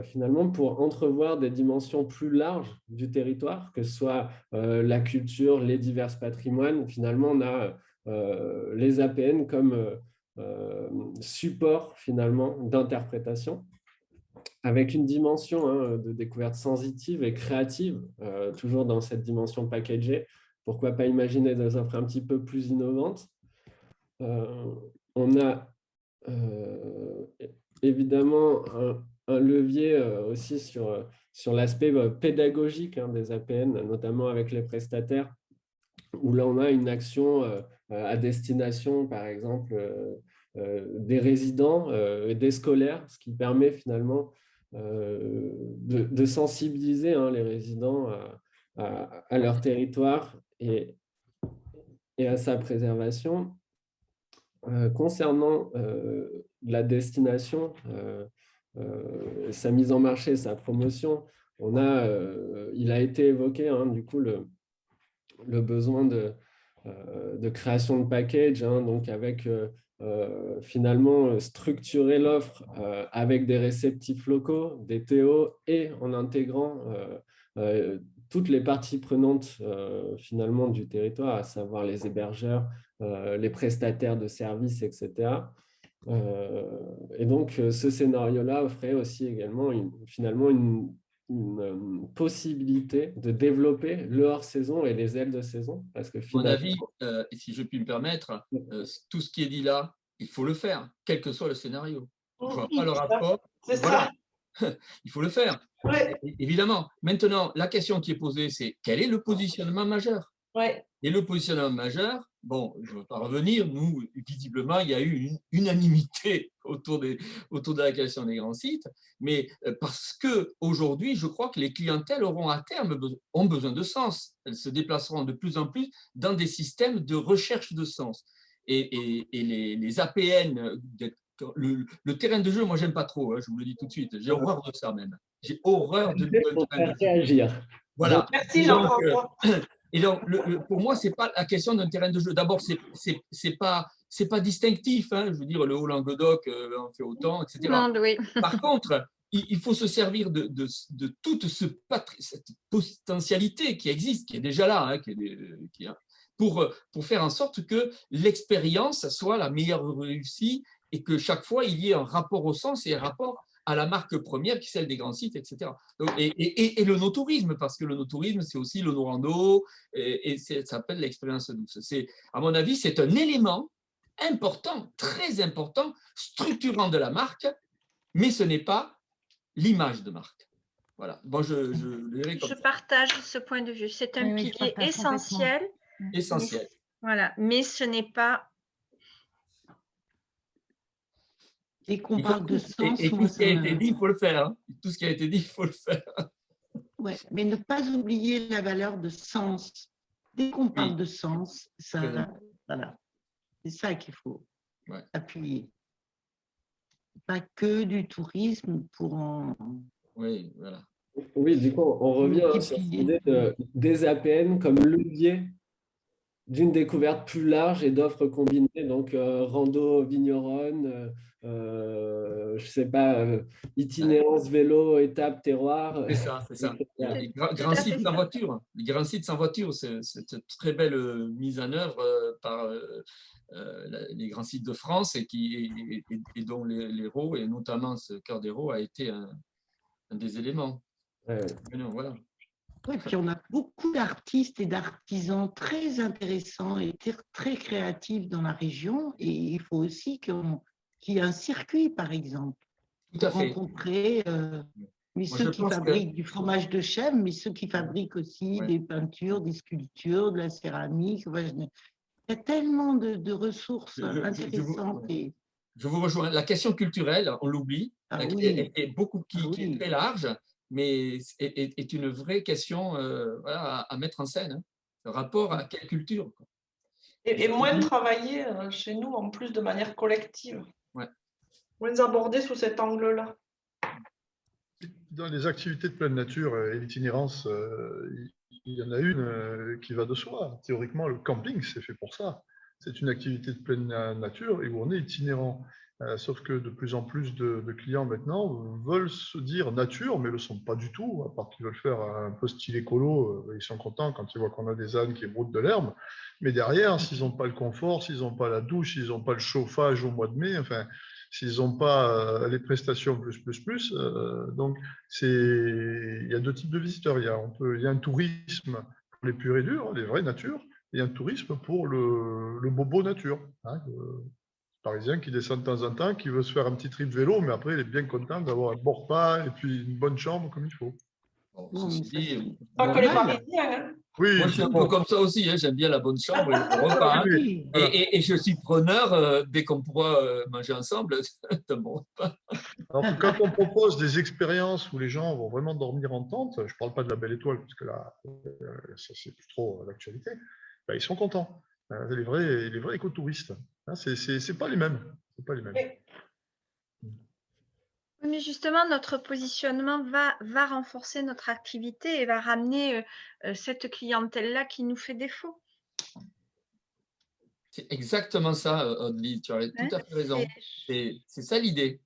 finalement, pour entrevoir des dimensions plus larges du territoire, que ce soit la culture, les divers patrimoines. Finalement, on a les APN comme support finalement d'interprétation, avec une dimension de découverte sensitive et créative, toujours dans cette dimension packagée. Pourquoi pas imaginer des offres un petit peu plus innovantes. On a évidemment un levier aussi sur l'aspect pédagogique des APN, notamment avec les prestataires, où là on a une action à destination, par exemple, des résidents et des scolaires, ce qui permet finalement de sensibiliser les résidents à leur territoire et à sa préservation. Concernant la destination, sa mise en marché, sa promotion, il a été évoqué du coup le besoin de création de package, donc avec finalement structurer l'offre avec des réceptifs locaux, des TO, et en intégrant toutes les parties prenantes finalement du territoire, à savoir les hébergeurs, les prestataires de services, etc. Et donc, ce scénario-là offrait aussi également finalement une possibilité de développer le hors-saison et les ailes de saison. Parce que finalement, mon avis, et si je puis me permettre, tout ce qui est dit là, il faut le faire, quel que soit le scénario. Je ne vois pas le rapport. C'est voilà. Il faut le faire. Ouais. Évidemment. Maintenant, la question qui est posée, c'est quel est le positionnement majeur? Ouais. Et le positionnement majeur, bon, je ne veux pas revenir, nous, visiblement, il y a eu une unanimité autour de la question des grands sites, mais parce qu'aujourd'hui, je crois que les clientèles auront à terme ont besoin de sens. Elles se déplaceront de plus en plus dans des systèmes de recherche de sens. Et les APN, le terrain de jeu, moi, j'aime pas trop, je vous le dis tout de suite, j'ai horreur de ça même. J'ai horreur de réagir. Voilà. Merci, Jean. Et donc, pour moi, ce n'est pas la question d'un terrain de jeu. D'abord, ce n'est pas distinctif. Je veux dire, le Haut-Languedoc en fait autant, etc. Non, oui. Par contre, il faut se servir de toute cette potentialité qui existe, qui est déjà là, pour faire en sorte que l'expérience soit la meilleure réussie et que chaque fois, il y ait un rapport au sens et un rapport à la marque première qui est celle des grands sites, etc. Donc, et le no-tourisme, parce que le no-tourisme, c'est aussi le no-rando, et ça s'appelle l'expérience douce. À mon avis, c'est un élément important, très important, structurant de la marque, mais ce n'est pas l'image de marque. Voilà. Bon, je le dirais comme Je ça. partage ce point de vue. C'est un pilier essentiel. Essentiel. Voilà, mais ce n'est pas. Dès qu'on parle de sens, et tout ce qui a été dit, il faut le faire. Hein. Tout ce qui a été dit, il faut le faire. Ouais, mais ne pas oublier la valeur de sens. Dès qu'on parle de sens, ça, voilà, c'est ça qu'il faut appuyer. Pas que du tourisme pour en... Oui, voilà. Oui, du coup, on revient sur l'idée des APN comme levier d'une découverte plus large et d'offres combinées, donc rando, vigneronne, je sais pas, itinérance, vélo, étape, terroir. C'est ça, c'est ça. Les grands sites sans voiture, les grands sites sans voiture, c'est une très belle mise en œuvre par les grands sites de France et dont l'Hérault, et notamment ce Cœur d'Hérault, a été un des éléments. Voilà. Oui, puis on a beaucoup d'artistes et d'artisans très intéressants et très créatifs dans la région. Et il faut aussi qu'il y ait un circuit, par exemple. Tout à fait. Rencontrer mais ceux qui fabriquent du fromage de chèvre, mais ceux qui fabriquent aussi des peintures, des sculptures, de la céramique. Il y a tellement de ressources intéressantes. Je vous rejoins. La question culturelle, on l'oublie, qui est très large, mais est une vraie question à mettre en scène. Hein. Le rapport à quelle culture? Et moins travaillé chez nous, en plus, de manière collective. Ouais. Moins abordé sous cet angle-là. Dans les activités de pleine nature et l'itinérance, il y en a une qui va de soi. Théoriquement, le camping, c'est fait pour ça. C'est une activité de pleine nature et où on est itinérant. Sauf que de plus en plus de clients maintenant veulent se dire nature, mais ne le sont pas du tout, à part qu'ils veulent faire un peu style écolo. Ils sont contents quand ils voient qu'on a des ânes qui broutent de l'herbe. Mais derrière, s'ils n'ont pas le confort, s'ils n'ont pas la douche, s'ils n'ont pas le chauffage au mois de mai, enfin, s'ils n'ont pas les prestations plus, donc il y a deux types de visiteurs. Il y a un tourisme pour les purs et durs, les vraies natures, et un tourisme pour le bobo nature. Hein, Parisien qui descend de temps en temps, qui veut se faire un petit trip vélo, mais après, il est bien content d'avoir un bon repas et puis une bonne chambre comme il faut. Bon, ceci dit, pas que les Parisiens. Hein. Oui, moi, je suis un peu comme ça aussi. Hein, j'aime bien la bonne chambre et le repas. Hein, et je suis preneur, dès qu'on pourra manger ensemble, d'un bon repas. Alors, quand on propose des expériences où les gens vont vraiment dormir en tente, je ne parle pas de la Belle Étoile, parce que là, ça, c'est plus trop l'actualité, ben, ils sont contents. Les vrais écotouristes. C'est pas les mêmes. C'est pas les mêmes. Mais justement, notre positionnement va renforcer notre activité et va ramener cette clientèle-là qui nous fait défaut. C'est exactement ça, Aude-Lise, tu as tout à fait raison. C'est ça l'idée.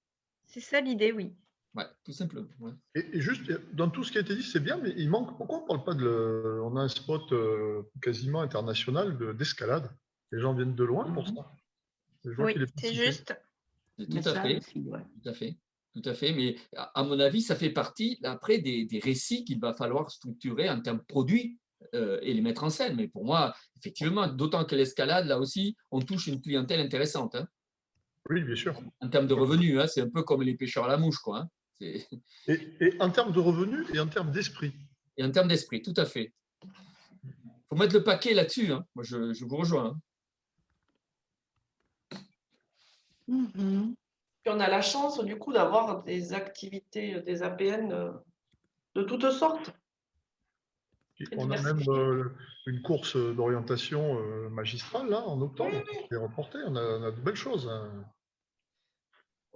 C'est ça l'idée, oui. Ouais, tout simplement. Ouais. Et juste, dans tout ce qui a été dit, c'est bien, mais il manque. Pourquoi on ne parle pas on a un spot quasiment international d'escalade. Les gens viennent de loin pour ça. Oui, c'est juste. Tout à fait. Mais à mon avis, ça fait partie après des récits qu'il va falloir structurer en termes de produits et les mettre en scène. Mais pour moi, effectivement, d'autant que l'escalade, là aussi, on touche une clientèle intéressante. Hein. Oui, bien sûr. En termes de revenus, hein, c'est un peu comme les pêcheurs à la mouche, quoi. Hein. Et en termes de revenus et en termes d'esprit. Et en termes d'esprit, tout à fait. Il faut mettre le paquet là-dessus. Hein. Moi, je vous rejoins. Puis on a la chance, du coup, d'avoir des activités, des APN de toutes sortes. On a même une course d'orientation magistrale, là, en octobre, qui est reportée. On a de belles choses. Hein.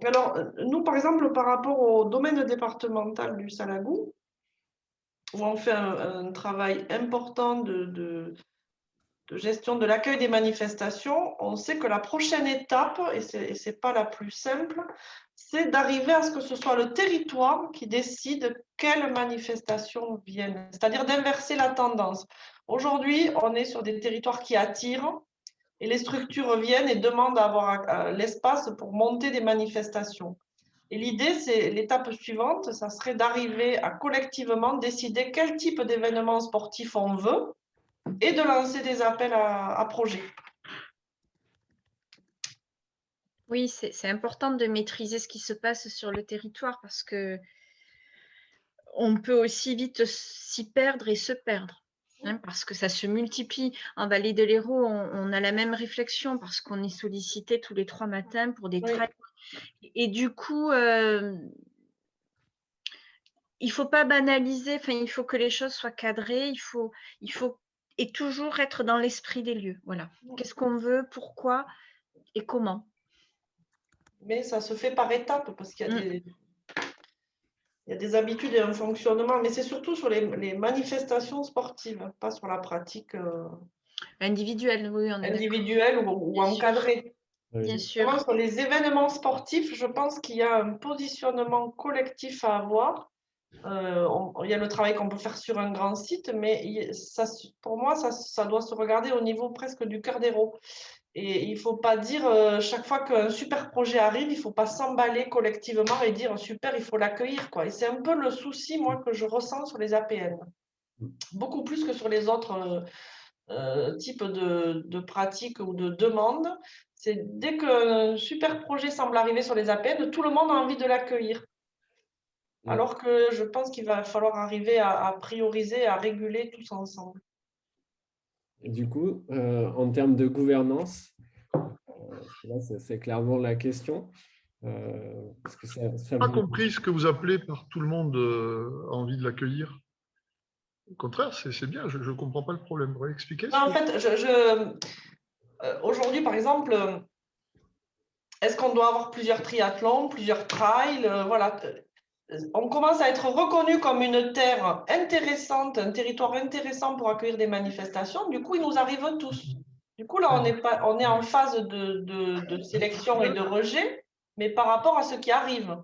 Alors, nous, par exemple, par rapport au domaine départemental du Salagou, où on fait un travail important de gestion de l'accueil des manifestations, on sait que la prochaine étape, et ce n'est pas la plus simple, c'est d'arriver à ce que ce soit le territoire qui décide quelles manifestations viennent, c'est-à-dire d'inverser la tendance. Aujourd'hui, on est sur des territoires qui attirent, et les structures viennent et demandent à avoir l'espace pour monter des manifestations. Et l'idée, c'est l'étape suivante, ça serait d'arriver à collectivement décider quel type d'événement sportif on veut et de lancer des appels à projets. Oui, c'est important de maîtriser ce qui se passe sur le territoire parce que on peut aussi vite s'y perdre et se perdre, hein, parce que ça se multiplie. En Vallée de l'Hérault, on a la même réflexion parce qu'on est sollicité tous les 3 matins pour des trails. Et du coup, il ne faut pas banaliser, il faut que les choses soient cadrées, il faut et toujours être dans l'esprit des lieux. Voilà. Qu'est-ce qu'on veut, pourquoi et comment. Mais ça se fait par étapes parce qu'il y a il y a des habitudes et un fonctionnement, mais c'est surtout sur les manifestations sportives, pas sur la pratique individuelle, oui, individuelle ou encadrée. Bien sûr. Sur les événements sportifs, je pense qu'il y a un positionnement collectif à avoir. Il y a le travail qu'on peut faire sur un grand site, mais ça, pour moi, ça doit se regarder au niveau presque du cœur d'Hérault. Et il ne faut pas dire, chaque fois qu'un super projet arrive, il ne faut pas s'emballer collectivement et dire super, il faut l'accueillir, quoi. Et c'est un peu le souci, moi, que je ressens sur les APN. Beaucoup plus que sur les autres types de pratiques ou de demandes. C'est dès qu'un super projet semble arriver sur les APN, tout le monde a envie de l'accueillir. Alors que je pense qu'il va falloir arriver à prioriser, à réguler tous ensemble. Et du coup, en termes de gouvernance, là, c'est clairement la question. Parce que je n'ai pas compris ce que vous appelez par tout le monde a envie de l'accueillir. Au contraire, c'est bien, je ne comprends pas le problème. Vous pouvez expliquer? En fait, aujourd'hui, par exemple, est-ce qu'on doit avoir plusieurs triathlons, plusieurs trails? Voilà. On commence à être reconnu comme une terre intéressante, un territoire intéressant pour accueillir des manifestations. Du coup, ils nous arrivent tous. Du coup, là, on est en phase de sélection et de rejet, mais par rapport à ce qui arrive.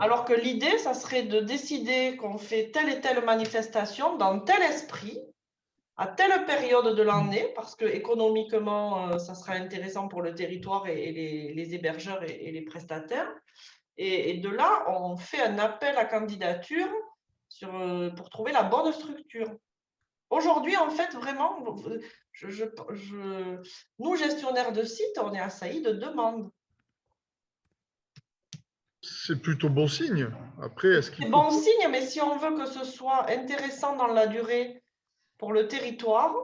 Alors que l'idée, ça serait de décider qu'on fait telle et telle manifestation dans tel esprit, à telle période de l'année, parce que économiquement, ça sera intéressant pour le territoire et les hébergeurs et les prestataires. Et de là, on fait un appel à candidature pour trouver la bonne structure. Aujourd'hui, en fait, vraiment, nous, gestionnaires de sites, on est assaillis de demandes. C'est plutôt bon signe. Après, est-ce qu'il C'est bon signe, mais si on veut que ce soit intéressant dans la durée pour le territoire,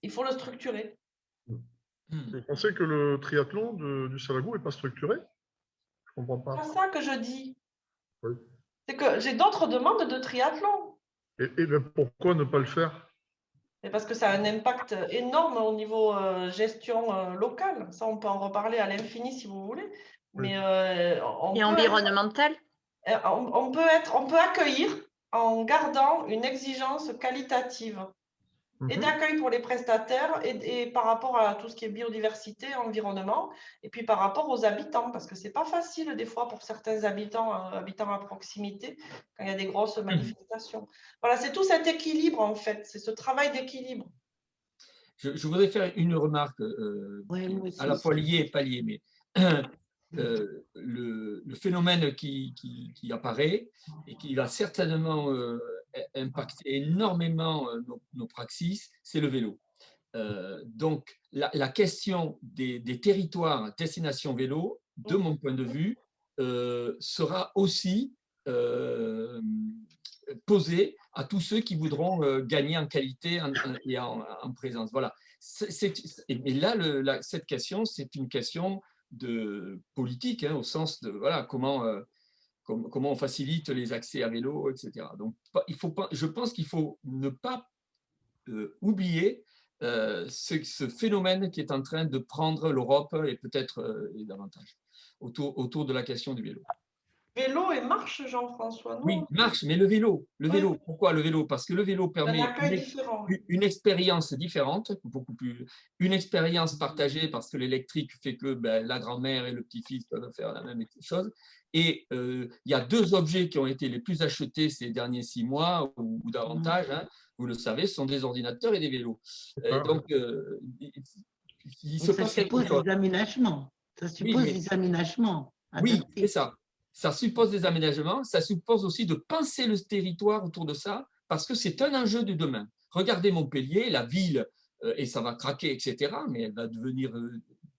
il faut le structurer. Vous pensez que le triathlon du Salagou n'est pas structuré? Je ne comprends pas. C'est ça que je dis. Oui. C'est que j'ai d'autres demandes de triathlon. Et pourquoi ne pas le faire? Et parce que ça a un impact énorme au niveau gestion locale. Ça, on peut en reparler à l'infini si vous voulez. Mais et environnemental. On peut accueillir en gardant une exigence qualitative et d'accueil pour les prestataires et par rapport à tout ce qui est biodiversité, environnement, et puis par rapport aux habitants, parce que ce n'est pas facile des fois pour certains habitants à proximité quand il y a des grosses manifestations. Voilà, c'est tout cet équilibre en fait, c'est ce travail d'équilibre. Je voudrais faire une remarque à la fois liée et pas liée, mais le phénomène qui apparaît et qui va certainement impacter énormément nos praxis, c'est le vélo. Donc, la question des territoires destination vélo, de mon point de vue, sera aussi posée à tous ceux qui voudront gagner en qualité et en présence. Voilà. Et là, cette question, c'est une question de politique, hein, au sens de voilà, comment on facilite les accès à vélo, etc. Donc, je pense qu'il faut ne pas oublier ce phénomène qui est en train de prendre l'Europe et peut-être davantage autour de la question du vélo. Vélo et marche, Jean-François. Oui, marche, mais le vélo. Pourquoi le vélo? Parce que le vélo permet une expérience différente, beaucoup plus, une expérience partagée parce que l'électrique fait que la grand-mère et le petit-fils peuvent faire la même chose. Et il y a 2 objets qui ont été les plus achetés ces derniers 6 mois ou davantage, hein, vous le savez, ce sont des ordinateurs et des vélos. Donc, il se passe quelque chose. Ça suppose des aménagements. Ça suppose des aménagements. Oui, c'est ça. Ça suppose des aménagements. Ça suppose aussi de penser le territoire autour de ça, parce que c'est un enjeu de demain. Regardez Montpellier, la ville, et ça va craquer, etc., mais elle va devenir,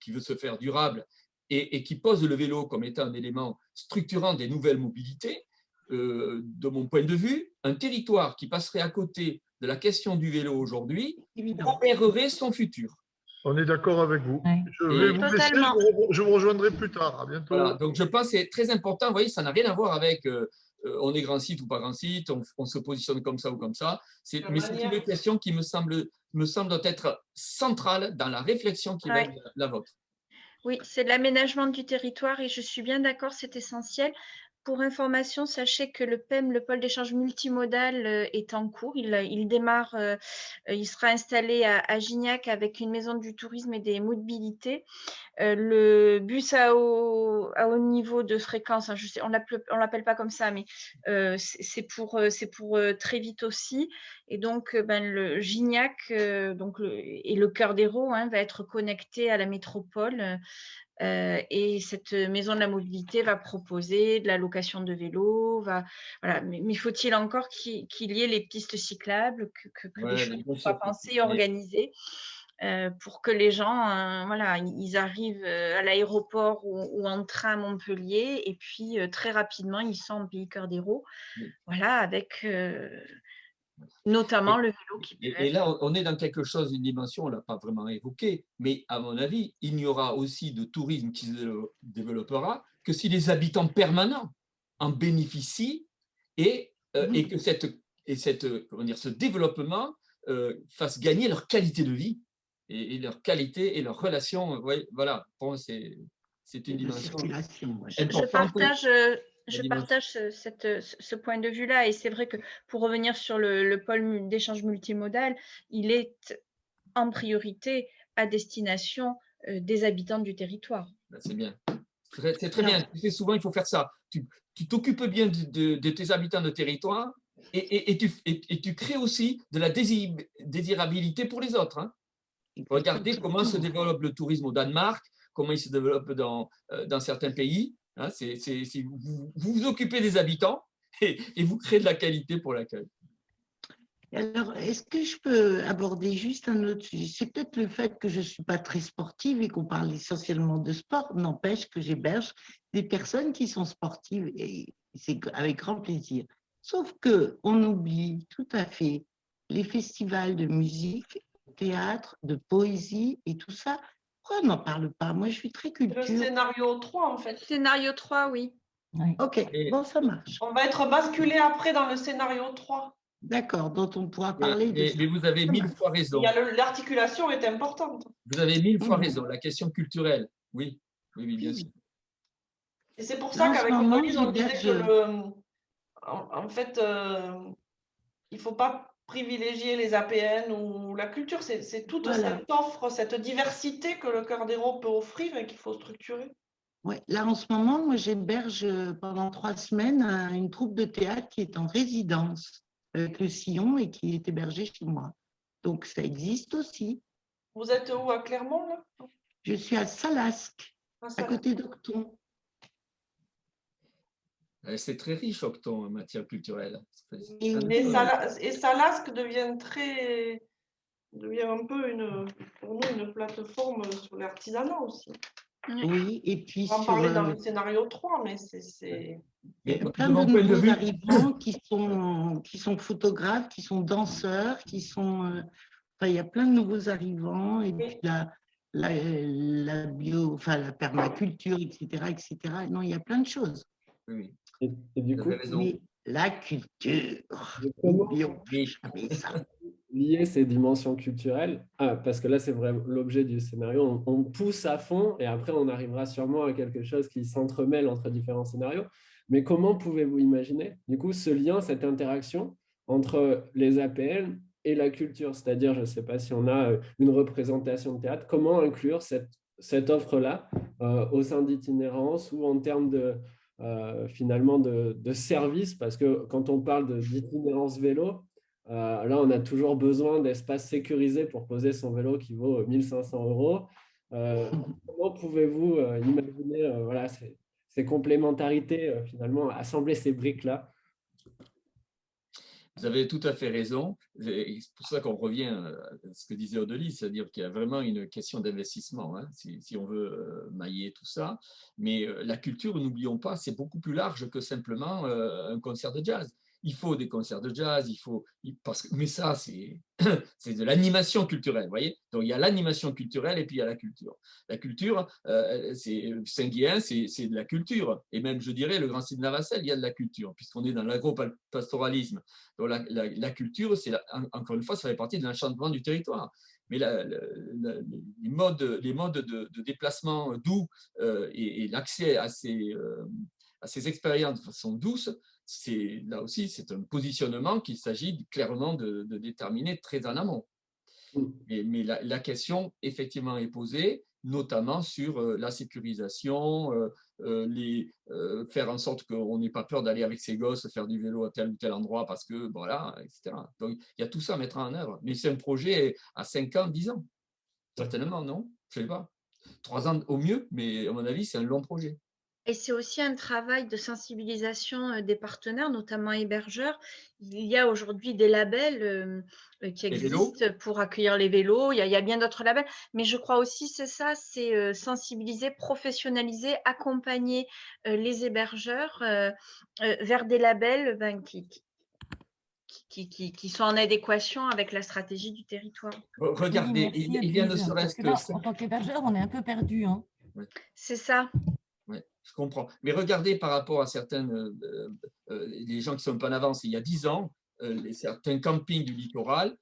qui veut se faire durable, et qui pose le vélo comme étant un élément structurant des nouvelles mobilités. De mon point de vue, un territoire qui passerait à côté de la question du vélo aujourd'hui opérerait son futur. On est d'accord avec vous. Je vais vous laisser, je vous rejoindrai plus tard. À bientôt. Voilà, donc je pense que c'est très important. Vous voyez, ça n'a rien à voir avec on est grand site ou pas grand site, on se positionne comme ça ou comme ça. Mais c'est une question qui me semble doit être centrale dans la réflexion qui va être la vôtre. Oui, c'est l'aménagement du territoire et je suis bien d'accord, c'est essentiel. Pour information, sachez que le PEM, le pôle d'échange multimodal, est en cours. Il démarre, il sera installé à Gignac avec une maison du tourisme et des mobilités. Le bus à haut niveau de fréquence, hein, je sais, on ne l'appelle pas comme ça, mais c'est pour très vite aussi. Et donc, le Gignac et le Cœur d'Hérault va être connecté à la métropole. Et cette maison de la mobilité va proposer de la location de vélos. Voilà. Mais faut-il encore qu'il y ait les pistes cyclables, que les choses soient pensées et organisées pour que les gens ils arrivent à l'aéroport ou en train à Montpellier et puis très rapidement, ils sont en Pays Cœur d'Hérault. Voilà, avec notamment le vélo qui peut et là, on est dans quelque chose, une dimension, on ne l'a pas vraiment évoqué, mais à mon avis, il n'y aura aussi de tourisme qui se développera que si les habitants permanents en bénéficient et que ce développement fasse gagner leur qualité de vie et leur qualité et leurs relations. Voilà, pour moi, c'est une dimension importante. Je partage ce point de vue-là et c'est vrai que pour revenir sur le pôle d'échange multimodal, il est en priorité à destination des habitants du territoire. C'est bien. C'est très bien. Souvent, il faut faire ça. Tu t'occupes bien de tes habitants de territoire et tu crées aussi de la désirabilité pour les autres. Hein. Regardez comment se développe le tourisme au Danemark, comment il se développe dans certains pays. Hein, vous vous occupez des habitants et vous créez de la qualité pour l'accueil. Alors, est-ce que je peux aborder juste un autre sujet? C'est peut-être le fait que je ne suis pas très sportive et qu'on parle essentiellement de sport, n'empêche que j'héberge des personnes qui sont sportives et c'est avec grand plaisir. Sauf qu'on oublie tout à fait les festivals de musique, de théâtre, de poésie et tout ça. Pourquoi on n'en parle pas? Moi, je suis très culture. Le scénario 3, en fait. Scénario 3, oui. Ok, bon, ça marche. On va être basculé après dans le scénario 3. D'accord, dont on pourra parler de ça. Mais vous avez 1000 fois raison. L'articulation est importante. Vous avez 1000 fois raison. La question culturelle, oui, bien sûr. Et c'est pour ça qu'avec Odolise, on disait que en fait, il ne faut pas privilégier les APN ou la culture. C'est toute cette offre, cette diversité que le Cœur d'Hérault peut offrir et qu'il faut structurer. Ouais, là, en ce moment, moi, j'héberge pendant 3 semaines une troupe de théâtre qui est en résidence avec le Sillon et qui est hébergée chez moi. Donc, ça existe aussi. Vous êtes où, à Clermont, là? Je suis à Salasque, à côté d'Octon. C'est très riche, Octon, en matière culturelle. Et Salasque devient un peu pour nous une plateforme sur l'artisanat aussi. Oui, et puis on va en parler dans le scénario 3, mais c'est... Il y a plein de nouveaux arrivants qui sont photographes, qui sont danseurs, qui sont... Enfin, il y a plein de nouveaux arrivants, et puis la permaculture, etc. Non, il y a plein de choses. Oui. Et du coup, mais la culture, n'oublions jamais ça. Lier ces dimensions culturelles, parce que là, c'est vraiment l'objet du scénario, on pousse à fond et après, on arrivera sûrement à quelque chose qui s'entremêle entre différents scénarios. Mais comment pouvez-vous imaginer, du coup, ce lien, cette interaction entre les APL et la culture? C'est-à-dire, je ne sais pas si on a une représentation de théâtre, comment inclure cette offre-là au sein d'itinérance ou en termes finalement de service, parce que quand on parle d'itinérance vélo, Là, on a toujours besoin d'espaces sécurisés pour poser son vélo qui vaut 1 500 €. Comment pouvez-vous imaginer voilà, ces complémentarités, finalement, assembler ces briques-là? Vous avez tout à fait raison. C'est pour ça qu'on revient à ce que disait Odile, c'est-à-dire qu'il y a vraiment une question d'investissement, hein, si on veut mailler tout ça. Mais la culture, n'oublions pas, c'est beaucoup plus large que simplement un concert de jazz. Il faut des concerts de jazz, mais ça, c'est de l'animation culturelle, vous voyez. Donc, il y a l'animation culturelle et puis il y a la culture. La culture, c'est Saint-Guillain, c'est de la culture. Et même, je dirais, le Grand Cid Navacelle, il y a de la culture, puisqu'on est dans l'agro-pastoralisme. Donc, la culture, encore une fois, ça fait partie de l'enchantement du territoire. Mais les modes de déplacement doux et l'accès à ces expériences de façon douce, là aussi, c'est un positionnement qu'il s'agit clairement de déterminer très en amont. Mais la question, effectivement, est posée, notamment sur la sécurisation, faire en sorte qu'on n'ait pas peur d'aller avec ses gosses faire du vélo à tel ou tel endroit parce que, voilà, etc. Donc, il y a tout ça à mettre en œuvre. Mais c'est un projet à 5 ans, 10 ans. Certainement, non? Je ne sais pas. 3 ans au mieux, mais à mon avis, c'est un long projet. Et c'est aussi un travail de sensibilisation des partenaires, notamment hébergeurs. Il y a aujourd'hui des labels qui existent pour accueillir les vélos. Il y a bien d'autres labels. Mais je crois aussi, c'est ça, c'est sensibiliser, professionnaliser, accompagner les hébergeurs vers des labels qui sont en adéquation avec la stratégie du territoire. Regardez, Oui, il vient de serait-ce que... En tant qu'hébergeur, on est un peu perdu. Hein. Ouais. C'est ça. Oui, je comprends. Mais regardez par rapport à certaines, les gens qui sont pas en avance, il y a 10 ans, certains campings du littoral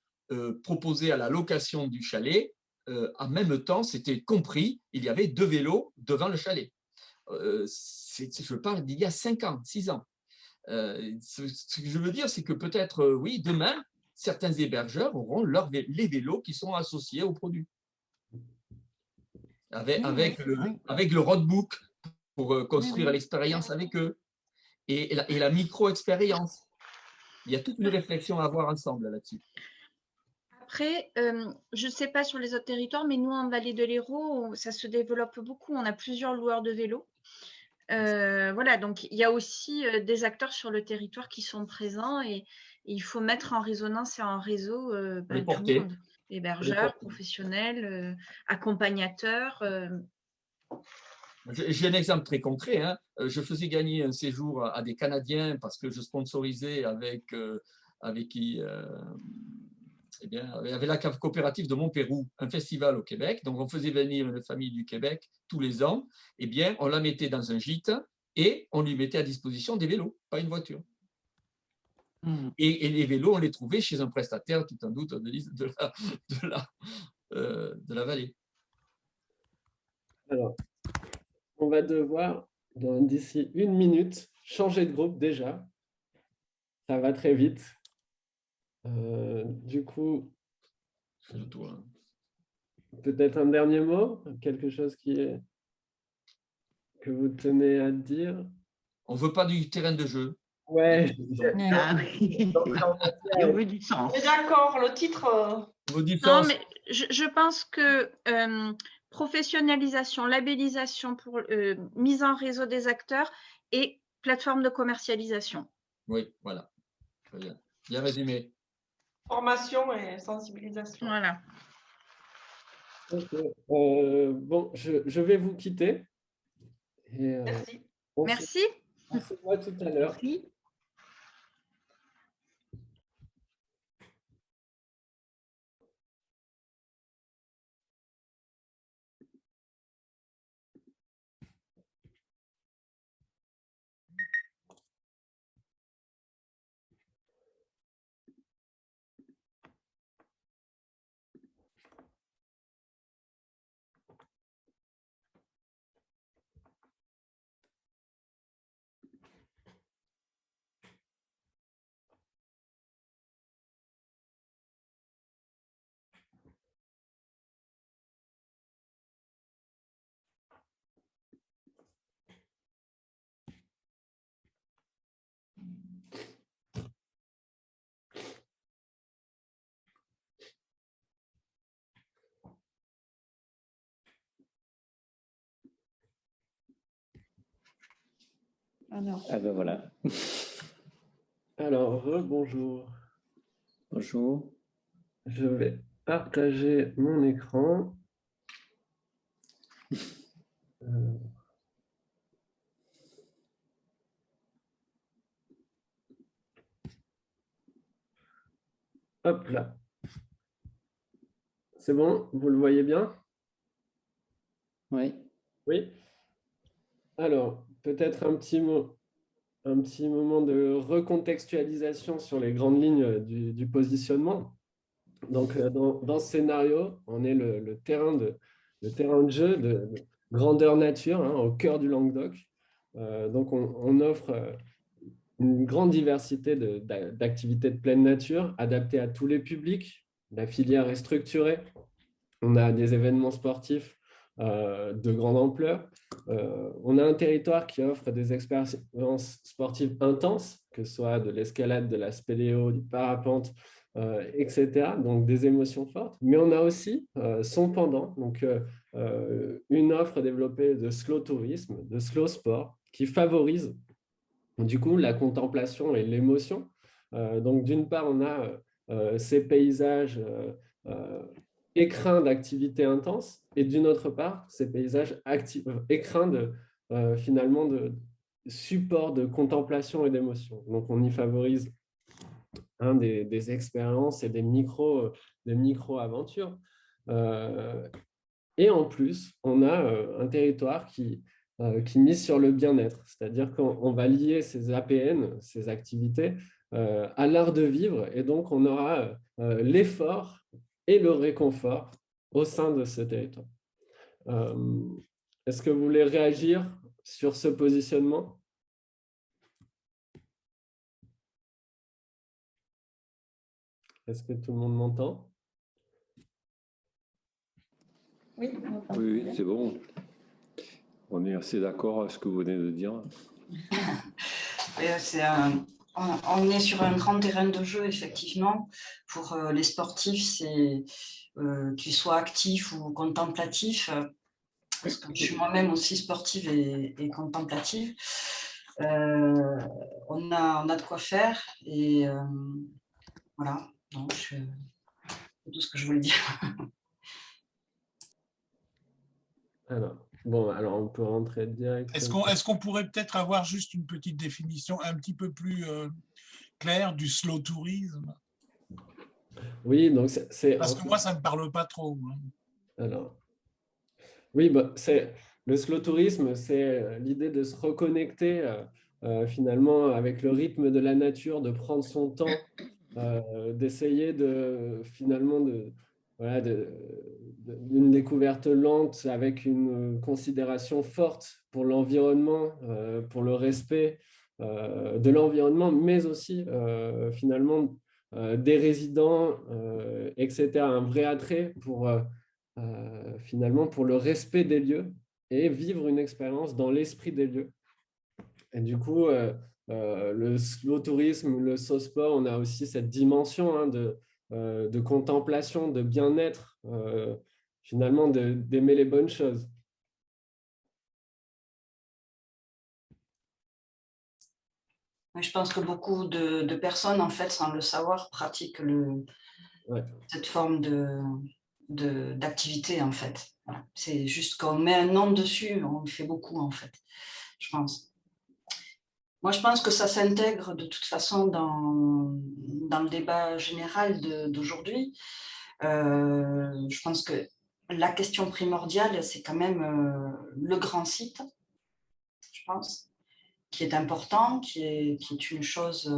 proposaient à la location du chalet, en même temps, c'était compris, il y avait 2 vélos devant le chalet. Je parle d'il y a 5 ans, 6 ans. Ce que je veux dire, c'est que peut-être, oui, demain, certains hébergeurs auront les vélos qui sont associés au produit. Avec le roadbook pour construire l'expérience avec eux et la micro-expérience. Il y a toute une réflexion à avoir ensemble là-dessus. Après, je ne sais pas sur les autres territoires, mais nous, en Vallée de l'Hérault, ça se développe beaucoup. On a plusieurs loueurs de vélos. Voilà, donc il y a aussi des acteurs sur le territoire qui sont présents et il faut mettre en résonance et en réseau tout le monde. Hébergeurs, professionnels, accompagnateurs. J'ai un exemple très concret. Hein. Je faisais gagner un séjour à des Canadiens parce que je sponsorisais avec la cave coopérative de Montpérou, un festival au Québec. Donc, on faisait venir une famille du Québec tous les ans. Eh bien, on la mettait dans un gîte et on lui mettait à disposition des vélos, pas une voiture. Et les vélos, on les trouvait chez un prestataire, tout en doute, de la vallée. Alors, on va devoir, d'ici 1 minute, changer de groupe déjà. Ça va très vite. Du coup, peut-être un dernier mot, quelque chose que vous tenez à dire. On ne veut pas du terrain de jeu. Ouais. On veut du sens. D'accord, le titre. Non, mais je pense que professionnalisation, labellisation pour mise en réseau des acteurs et plateforme de commercialisation. Oui, voilà. Très bien. Bien résumé. Formation et sensibilisation. Voilà. Okay. Bon, je vais vous quitter. Et, merci. Merci. On se voit tout à l'heure. Ah ben voilà. Alors, bonjour. Bonjour. Je vais partager mon écran. Hop là. C'est bon, vous le voyez bien? Oui. Oui. Alors, peut-être un petit moment de recontextualisation sur les grandes lignes du positionnement. Donc, dans ce scénario, on est le terrain de jeu de grandeur nature, hein, au cœur du Languedoc. Donc, on offre une grande diversité d'activités de pleine nature adaptées à tous les publics. La filière est structurée. On a des événements sportifs de grande ampleur. On a un territoire qui offre des expériences sportives intenses, que ce soit de l'escalade, de la spéléo, du parapente, etc. Donc des émotions fortes. Mais on a aussi son pendant, donc une offre développée de slow tourisme, de slow sport, qui favorise du coup la contemplation et l'émotion. Donc d'une part, on a ces paysages écrins d'activités intenses, et d'une autre part, ces paysages écrins finalement de support de contemplation et d'émotion. Donc, on y favorise des expériences et des micro-aventures. Et en plus, on a un territoire qui mise sur le bien-être, c'est-à-dire qu'on va lier ces APN, ces activités, à l'art de vivre, et donc on aura l'effort et le réconfort au sein de ce territoire. Est-ce que vous voulez réagir sur ce positionnement? Est-ce que tout le monde m'entend? Oui, oui, c'est bon. On est assez d'accord avec ce que vous venez de dire. On est sur un grand terrain de jeu, effectivement. Pour les sportifs, c'est qu'ils soient actifs ou contemplatifs, parce que je suis moi-même aussi sportive et contemplative. On a de quoi faire, et voilà, donc c'est tout ce que je voulais dire. Alors on peut rentrer directement. Est-ce qu'on pourrait peut-être avoir juste une petite définition un petit peu plus claire du slow tourisme? Oui, donc c'est... Parce que moi, ça ne me parle pas trop. Alors, oui, le slow tourisme, c'est l'idée de se reconnecter finalement avec le rythme de la nature, de prendre son temps, d'essayer d'une découverte lente avec une considération forte pour l'environnement, pour le respect de l'environnement, mais aussi finalement des résidents, etc. Un vrai attrait finalement pour le respect des lieux et vivre une expérience dans l'esprit des lieux. Et du coup, le slow tourisme, le slow sport, on a aussi cette dimension de contemplation, de bien-être, finalement d'aimer les bonnes choses. Je pense que beaucoup de personnes, en fait, sans le savoir, pratiquent cette forme d'activité, en fait. Voilà. C'est juste qu'on met un nom dessus, on le fait beaucoup, en fait, je pense. Moi, je pense que ça s'intègre de toute façon dans le débat général d'aujourd'hui. Je pense que la question primordiale, c'est quand même le grand site, je pense, qui est important, qui est une chose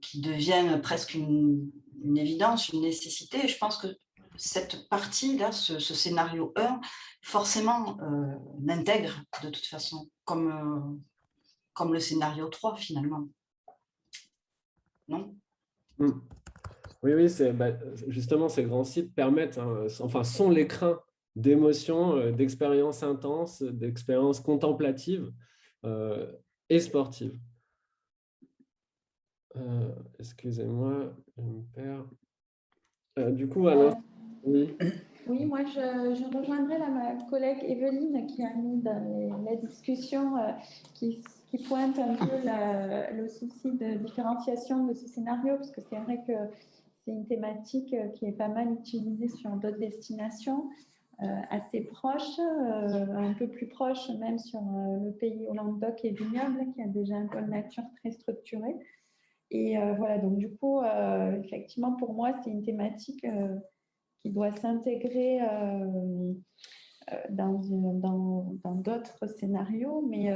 qui devient presque une évidence, une nécessité. Et je pense que cette partie-là, ce scénario 1, forcément l'intègre de toute façon, comme le scénario 3 finalement. Non? Oui, justement, ces grands sites permettent, sont l'écrin d'émotions, d'expériences intenses, d'expériences contemplatives et sportives. Excusez-moi, je me perds. Du coup, Alain, oui. Oui, moi je rejoindrai ma collègue Evelyne qui a mis dans la discussion qui pointe un peu le souci de différenciation de ce scénario, parce que c'est vrai que c'est une thématique qui est pas mal utilisée sur d'autres destinations, assez proches, un peu plus proches même sur le pays au Languedoc et Vignoble, qui a déjà un pôle nature très structuré. Et voilà, donc du coup, effectivement, pour moi, c'est une thématique qui doit s'intégrer dans d'autres scénarios, mais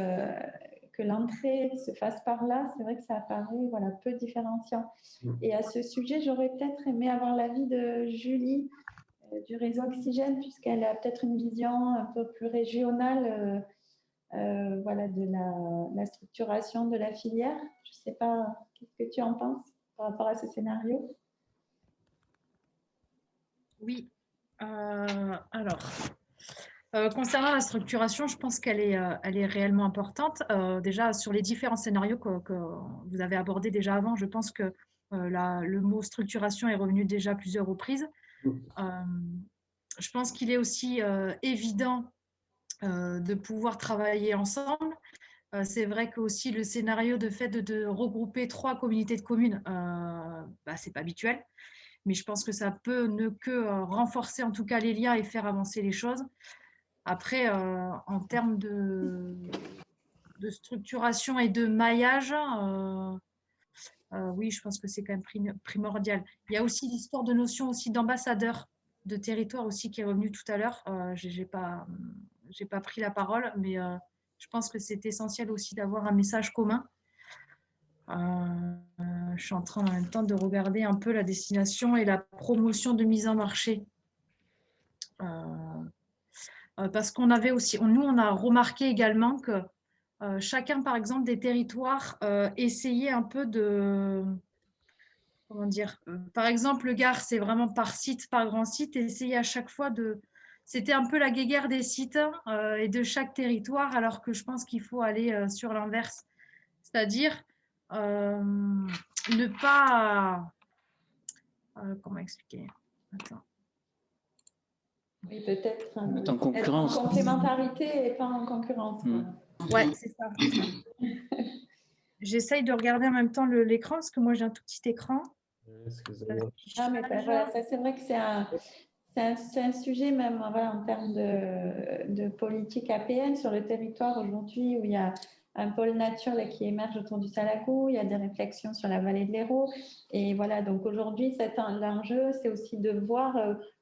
que l'entrée se fasse par là, c'est vrai que ça apparaît peu différenciant. Et à ce sujet, j'aurais peut-être aimé avoir l'avis de Julie du réseau Oxygène, puisqu'elle a peut-être une vision un peu plus régionale de la structuration de la filière. Je ne sais pas, qu'est-ce que tu en penses par rapport à ce scénario? Oui. Alors, concernant la structuration, je pense qu'elle est réellement importante. Déjà, sur les différents scénarios que vous avez abordés déjà avant, je pense que le mot structuration est revenu déjà plusieurs reprises. Je pense qu'il est aussi évident de pouvoir travailler ensemble. C'est vrai que aussi le scénario de fait de regrouper 3 communautés de communes, c'est pas habituel. Mais je pense que ça peut ne que renforcer en tout cas les liens et faire avancer les choses. Après, en termes de structuration et de maillage, oui, je pense que c'est quand même primordial. Il y a aussi l'histoire de notion aussi d'ambassadeur de territoire aussi qui est revenu tout à l'heure. J'ai pas pris la parole, mais je pense que c'est essentiel aussi d'avoir un message commun. Je suis en train en même temps de regarder un peu la destination et la promotion de mise en marché. Parce qu'on avait aussi, nous, on a remarqué également que chacun, par exemple, des territoires essayait un peu de, comment dire, par exemple, le Gard, c'est vraiment par site, par grand site, essayait à chaque fois c'était un peu la guéguerre des sites et de chaque territoire, alors que je pense qu'il faut aller sur l'inverse, c'est-à-dire ne pas, comment expliquer? Attends. Oui, peut-être en concurrence. être en complémentarité et pas en concurrence. Ouais, c'est ça. J'essaye de regarder en même temps l'écran, parce que moi j'ai un tout petit écran. Excusez-moi. Ah, mais voilà, ça c'est vrai que c'est un sujet même en termes de politique APN sur le territoire aujourd'hui, où il y a un pôle nature là, qui émerge autour du Salagou, il y a des réflexions sur la vallée de l'Hérault. Et voilà, donc aujourd'hui, l'enjeu, c'est aussi de voir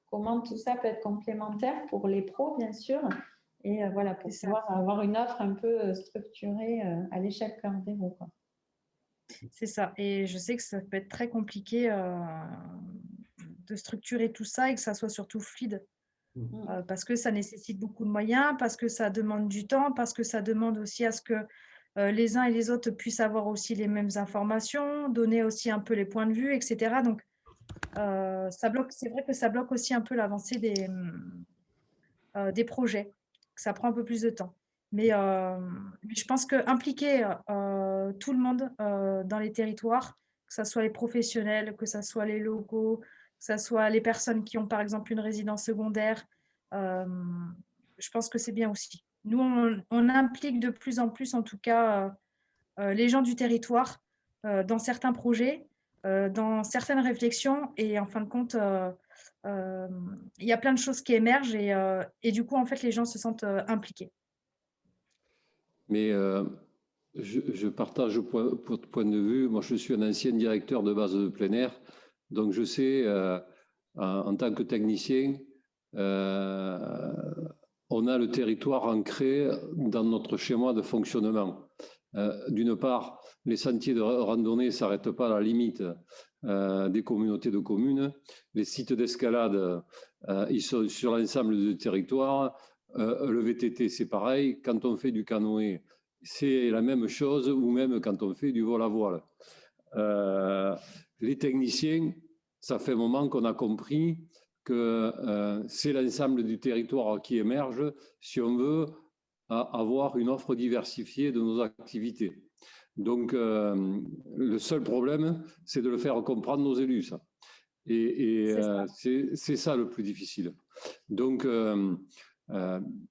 comment tout ça peut être complémentaire pour les pros, bien sûr, et voilà, pour pouvoir avoir une offre un peu structurée à l'échelle cœur d'Hérault. C'est ça. Et je sais que ça peut être très compliqué de structurer tout ça et que ça soit surtout fluide. Parce que ça nécessite beaucoup de moyens, parce que ça demande du temps, parce que ça demande aussi à ce que les uns et les autres puissent avoir aussi les mêmes informations, donner aussi un peu les points de vue, etc. Donc, ça bloque, c'est vrai que ça bloque aussi un peu l'avancée des projets, que ça prend un peu plus de temps. Mais je pense qu'impliquer tout le monde dans les territoires, que ce soit les professionnels, que ce soit les locaux, que ce soit les personnes qui ont par exemple une résidence secondaire, je pense que c'est bien aussi. Nous, on implique de plus en plus, en tout cas, les gens du territoire dans certains projets, dans certaines réflexions, et en fin de compte, il y a plein de choses qui émergent et du coup, en fait, les gens se sentent impliqués. Mais je partage votre point de vue. Moi, je suis un ancien directeur de base de plein air, donc je sais, en tant que technicien, on a le territoire ancré dans notre schéma de fonctionnement. D'une part, les sentiers de randonnée ne s'arrêtent pas à la limite des communautés de communes. Les sites d'escalade, ils sont sur l'ensemble du territoire. Le VTT, c'est pareil. Quand on fait du canoë, c'est la même chose, ou même quand on fait du vol à voile. Les techniciens, ça fait un moment qu'on a compris que c'est l'ensemble du territoire qui émerge si on veut avoir une offre diversifiée de nos activités. Donc, le seul problème, c'est de le faire comprendre nos élus, ça. Et c'est ça le plus difficile. Donc,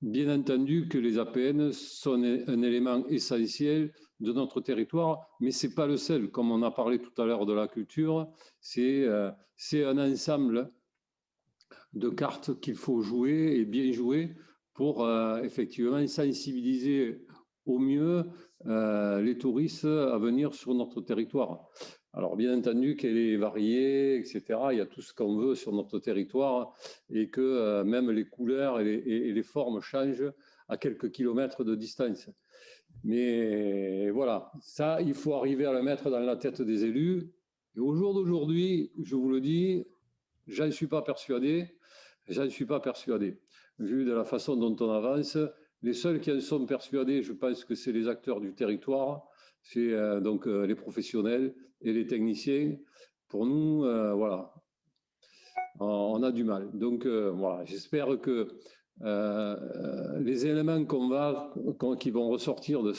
bien entendu que les APN sont un élément essentiel de notre territoire, mais ce n'est pas le seul. Comme on a parlé tout à l'heure de la culture, c'est un ensemble de cartes qu'il faut jouer et bien jouer pour effectivement sensibiliser au mieux les touristes à venir sur notre territoire. Alors, bien entendu qu'elle est variée, etc. Il y a tout ce qu'on veut sur notre territoire et que même les couleurs et les formes changent à quelques kilomètres de distance. Mais voilà, ça, il faut arriver à le mettre dans la tête des élus. Et au jour d'aujourd'hui, je vous le dis, j'en suis pas persuadé. J'en suis pas persuadé. Vu de la façon dont on avance, les seuls qui en sont persuadés, je pense que c'est les acteurs du territoire, c'est donc les professionnels et les techniciens. Pour nous, voilà, on a du mal. Donc voilà, j'espère que les éléments qui vont ressortir de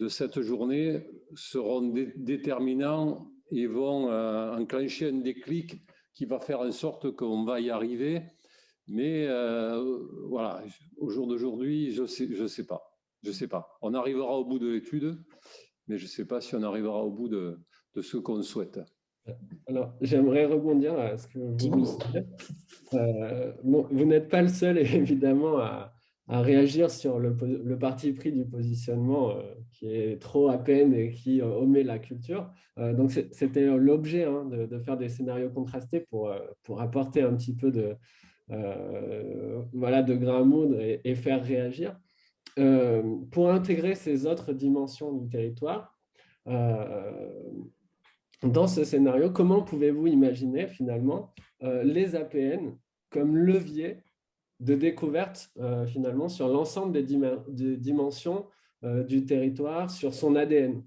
cette journée seront déterminants et vont enclencher un déclic qui va faire en sorte qu'on va y arriver. Mais voilà, au jour d'aujourd'hui, je sais pas. Je sais pas. On arrivera au bout de l'étude, mais je ne sais pas si on arrivera au bout de ce qu'on souhaite. Alors, j'aimerais rebondir à ce que vous dites. Bon, vous n'êtes pas le seul, évidemment, à réagir sur le parti pris du positionnement qui est trop à peine et qui omet la culture. Donc, c'était l'objet de faire des scénarios contrastés pour apporter un petit peu de grain à moudre et faire réagir. Pour intégrer ces autres dimensions du territoire, dans ce scénario, comment pouvez-vous imaginer finalement les APN comme levier de découverte finalement sur l'ensemble des dimensions du territoire, sur son ADN?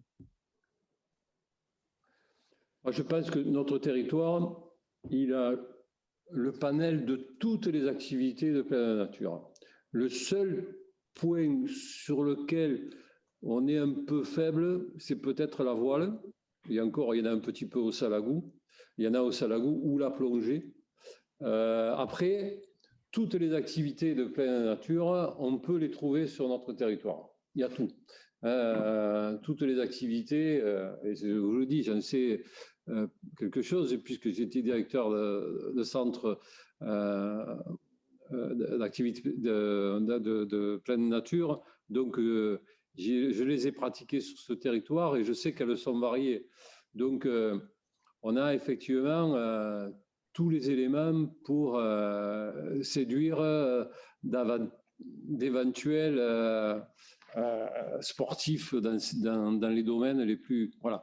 Je pense que notre territoire, il a le panel de toutes les activités de pleine nature. Le seul point sur lequel on est un peu faible, c'est peut-être la voile. Et encore, il y en a un petit peu au Salagou. Il y en a au Salagou ou la plongée. Après, toutes les activités de pleine nature, on peut les trouver sur notre territoire. Il y a tout. Toutes les activités, et je vous le dis, j'en sais quelque chose, puisque j'étais directeur de centre d'activités de pleine nature. Donc, je les ai pratiquées sur ce territoire et je sais qu'elles sont variées. Donc, on a effectivement tous les éléments pour séduire d'éventuels sportifs dans les domaines les plus... Voilà.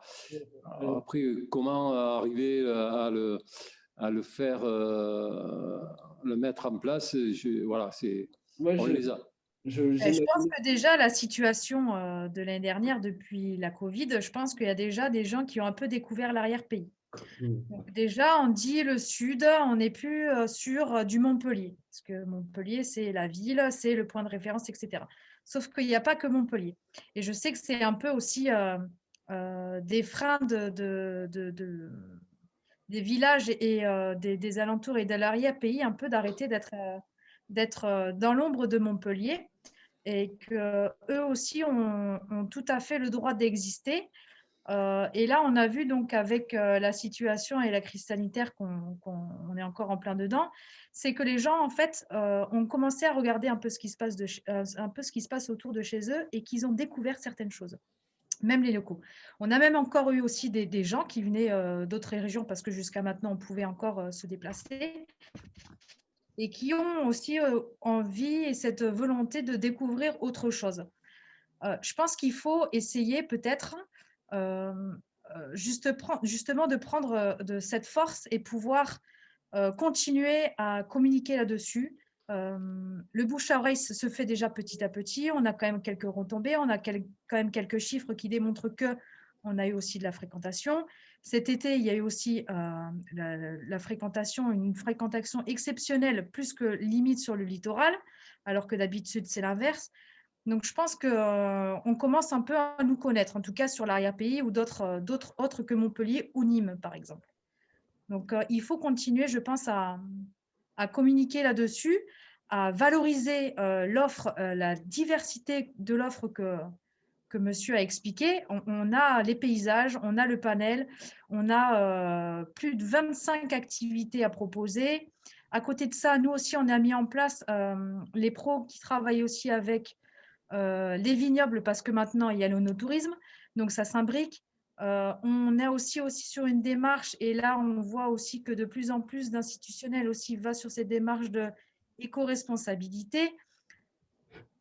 Alors après, comment arriver à le faire, le mettre en place, voilà, c'est... On les a. Je pense que déjà, la situation de l'année dernière, depuis la Covid, je pense qu'il y a déjà des gens qui ont un peu découvert l'arrière-pays. Donc déjà, on dit le Sud, on n'est plus sur du Montpellier, parce que Montpellier, c'est la ville, c'est le point de référence, etc. Sauf qu'il n'y a pas que Montpellier. Et je sais que c'est un peu aussi des freins des villages et des alentours et de l'arrière-pays, un peu d'arrêter d'être dans l'ombre de Montpellier, et qu'eux aussi ont tout à fait le droit d'exister. Et là, on a vu donc avec la situation et la crise sanitaire qu'on est encore en plein dedans, c'est que les gens, en fait, ont commencé à regarder un peu ce qui se passe autour de chez eux et qu'ils ont découvert certaines choses, même les locaux. On a même encore eu aussi des gens qui venaient d'autres régions, parce que jusqu'à maintenant, on pouvait encore se déplacer, et qui ont aussi envie et cette volonté de découvrir autre chose. Je pense qu'il faut essayer peut-être justement de prendre de cette force et pouvoir continuer à communiquer là-dessus. Le bouche à oreille se fait déjà petit à petit. On a quand même quelques retombées, on a quand même quelques chiffres qui démontrent qu'on a eu aussi de la fréquentation. Cet été, il y a eu aussi la fréquentation, une fréquentation exceptionnelle, plus que limite sur le littoral, alors que d'habitude, c'est l'inverse. Donc, je pense qu'on commence un peu à nous connaître, en tout cas sur l'arrière-pays ou d'autres autres que Montpellier ou Nîmes, par exemple. Donc, il faut continuer, je pense, à à communiquer là-dessus, à valoriser l'offre, la diversité de l'offre que monsieur a expliqué. On a les paysages, on a le panel, on a plus de 25 activités à proposer. À côté de ça, nous aussi, on a mis en place les pros qui travaillent aussi avec les vignobles parce que maintenant, il y a l'onotourisme, donc ça s'imbrique. On est aussi sur une démarche et là, on voit aussi que de plus en plus d'institutionnels aussi va sur cette démarche de éco-responsabilité.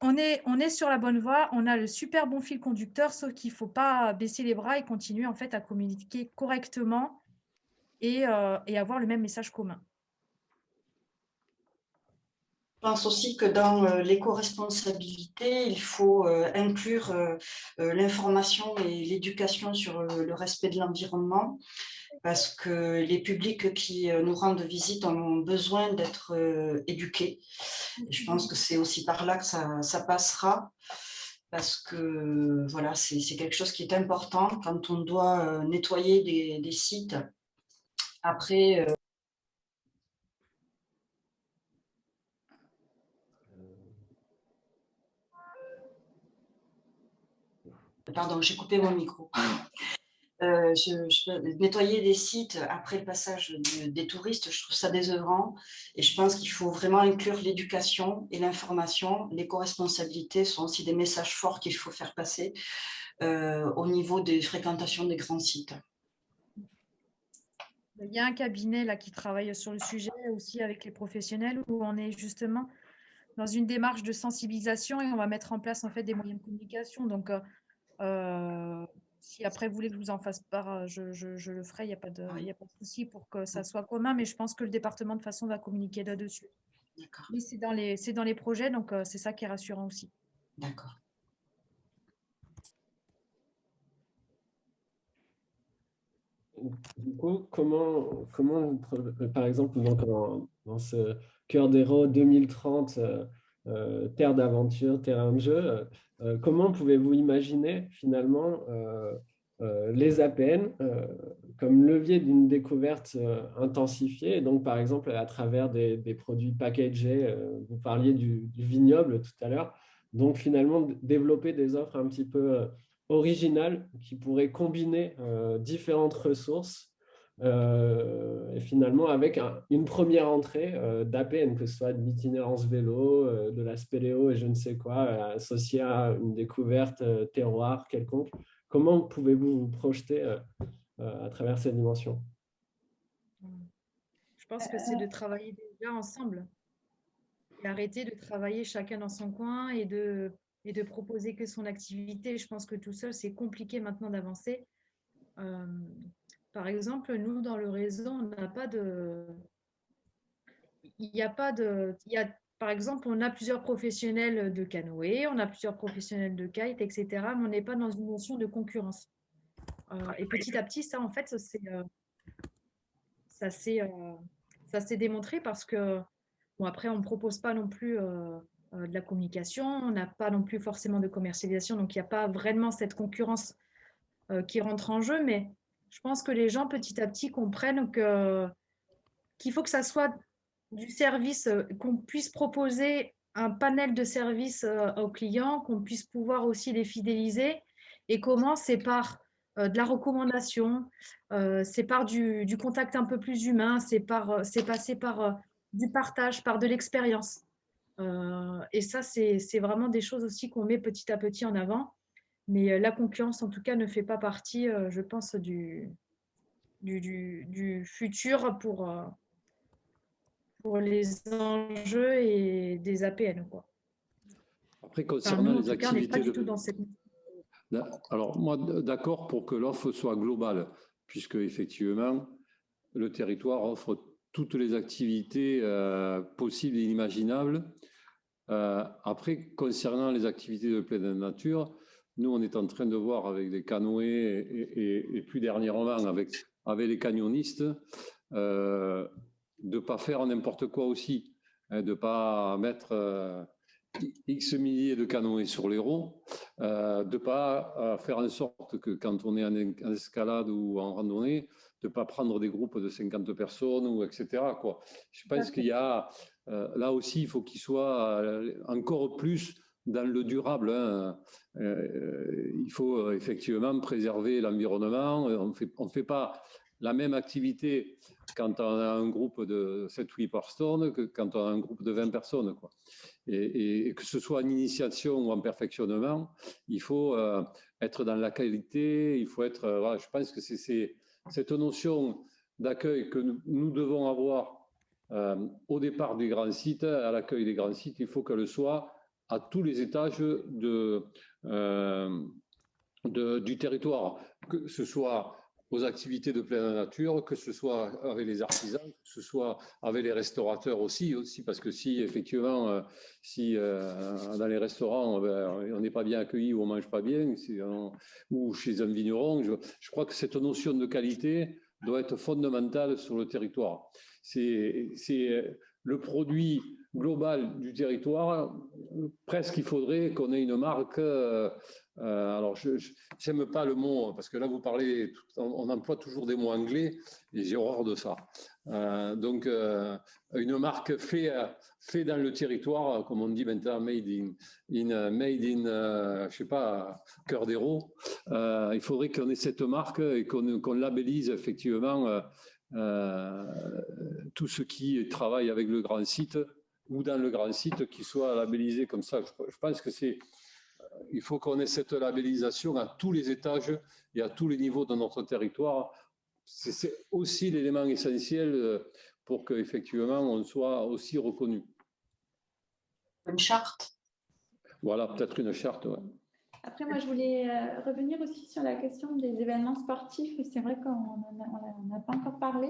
On est sur la bonne voie, on a le super bon fil conducteur, sauf qu'il ne faut pas baisser les bras et continuer en fait à communiquer correctement et avoir le même message commun. Je pense aussi que dans l'éco-responsabilité, il faut inclure l'information et l'éducation sur le respect de l'environnement, parce que les publics qui nous rendent visite ont besoin d'être éduqués. Et je pense que c'est aussi par là que ça passera, parce que voilà, c'est quelque chose qui est important quand on doit nettoyer des sites. Après, pardon, j'ai coupé mon micro. Nettoyer des sites après le passage des touristes, je trouve ça désœuvrant et je pense qu'il faut vraiment inclure l'éducation et l'information. L'éco-responsabilité sont aussi des messages forts qu'il faut faire passer au niveau des fréquentations des grands sites. Il y a un cabinet là qui travaille sur le sujet aussi avec les professionnels où on est justement dans une démarche de sensibilisation et on va mettre en place en fait des moyens de communication. Donc, si après vous voulez que je vous en fasse part, je le ferai, il n'y a pas de souci pour que ça soit commun, mais je pense que le département de toute façon va communiquer là-dessus. Mais c'est dans les projets, donc c'est ça qui est rassurant aussi. D'accord. Du coup, comment par exemple, donc dans ce Cœur d'Hérault 2030, terre d'aventure, terrain de jeu, comment pouvez-vous imaginer finalement les APN comme levier d'une découverte intensifiée, et donc par exemple à travers des produits packagés, vous parliez du vignoble tout à l'heure, donc finalement développer des offres un petit peu originales qui pourraient combiner différentes ressources et finalement avec une première entrée d'APN, que ce soit de l'itinérance vélo, de la spéléo et je ne sais quoi, associé à une découverte terroir quelconque. Comment pouvez-vous vous projeter à travers ces dimensions? Je pense que c'est de travailler déjà ensemble et arrêter de travailler chacun dans son coin et de proposer que son activité. Je pense que tout seul, c'est compliqué maintenant d'avancer. Par exemple, nous, dans le réseau, on n'a pas de... Il n'y a pas de... Par exemple, on a plusieurs professionnels de canoë, on a plusieurs professionnels de kite, etc. Mais on n'est pas dans une notion de concurrence. Et petit à petit, ça, en fait, ça s'est démontré parce que, bon, après, on ne propose pas non plus de la communication, on n'a pas non plus forcément de commercialisation, donc il n'y a pas vraiment cette concurrence qui rentre en jeu, mais je pense que les gens, petit à petit, comprennent qu'il faut que ça soit du service, qu'on puisse proposer un panel de services aux clients, qu'on puisse pouvoir aussi les fidéliser. Et comment? C'est par de la recommandation, c'est par du contact un peu plus humain, c'est passé par du partage, par de l'expérience. Et ça, c'est vraiment des choses aussi qu'on met petit à petit en avant. Mais la concurrence, en tout cas, ne fait pas partie, je pense, du futur pour les enjeux et des APN, quoi. Après, concernant les activités... on n'est pas du tout dans cette... Alors, moi, d'accord pour que l'offre soit globale, puisque effectivement, le territoire offre toutes les activités possibles et inimaginables. Après, concernant les activités de pleine nature, nous, on est en train de voir avec des canoës et plus dernièrement avec les canyonistes, de ne pas faire n'importe quoi aussi, hein, de ne pas mettre X milliers de canoës sur l'Hérault, de ne pas faire en sorte que quand on est en escalade ou en randonnée, de ne pas prendre des groupes de 50 personnes, ou etc. quoi. Je pense qu'il y a, là aussi, il faut qu'il soit encore plus dans le durable. Hein. Il faut effectivement préserver l'environnement. On fait pas la même activité quand on a un groupe de 7-8 personnes que quand on a un groupe de 20 personnes. Quoi. Et que ce soit en initiation ou en perfectionnement, il faut être dans la qualité, il faut être... voilà, je pense que c'est cette notion d'accueil que nous devons avoir au départ des grands sites, à l'accueil des grands sites, il faut qu'elle soit à tous les étages du territoire, que ce soit aux activités de pleine nature, que ce soit avec les artisans, que ce soit avec les restaurateurs aussi parce que si effectivement, dans les restaurants, on n'est pas bien accueilli ou on ne mange pas bien, ou chez un vigneron, je crois que cette notion de qualité doit être fondamentale sur le territoire. C'est le produit global du territoire. Presque il faudrait qu'on ait une marque... alors, je n'aime pas le mot, parce que là, vous parlez, on emploie toujours des mots anglais, et j'ai horreur de ça. Donc, une marque fait dans le territoire, comme on dit maintenant, made in je sais pas, Cœur d'Hérault. Il faudrait qu'on ait cette marque et qu'on labellise effectivement tout ce qui travaille avec le grand site ou dans le grand site qui soit labellisé comme ça. Je pense que il faut qu'on ait cette labellisation à tous les étages et à tous les niveaux de notre territoire. C'est aussi l'élément essentiel pour qu'effectivement on soit aussi reconnu. Une charte. Voilà, peut-être une charte, ouais. Après, moi, je voulais revenir aussi sur la question des événements sportifs. C'est vrai qu'on n'en a pas encore parlé.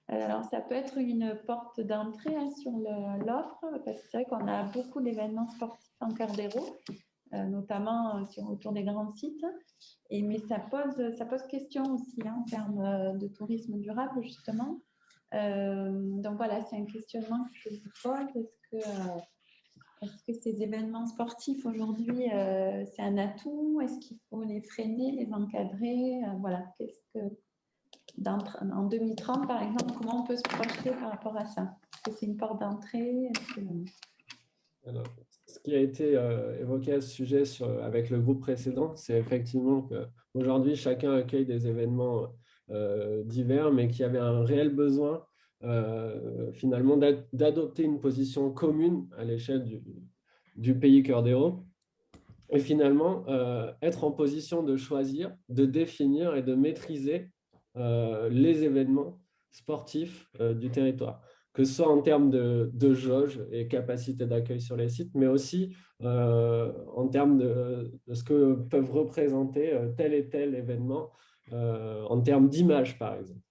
Alors, ça peut être une porte d'entrée sur l'offre, parce que c'est vrai qu'on a beaucoup d'événements sportifs en Cœur d'Hérault, notamment autour des grands sites. Mais ça pose question aussi en termes de tourisme durable, justement. Donc voilà, c'est un questionnement que je vous pose. Est-ce que ces événements sportifs aujourd'hui, c'est un atout? Est-ce qu'il faut les freiner, les encadrer? Voilà, en 2030, par exemple, comment on peut se projeter par rapport à ça? Est-ce que c'est une porte d'entrée? Alors, ce qui a été évoqué à ce sujet avec le groupe précédent, c'est effectivement qu'aujourd'hui, chacun accueille des événements divers, mais qu'il y avait un réel besoin finalement d'adopter une position commune à l'échelle du pays Cœur d'Hérault et finalement être en position de choisir, de définir et de maîtriser les événements sportifs du territoire, que ce soit en termes de jauge et capacité d'accueil sur les sites, mais aussi en termes de ce que peuvent représenter tel et tel événement en termes d'image, par exemple.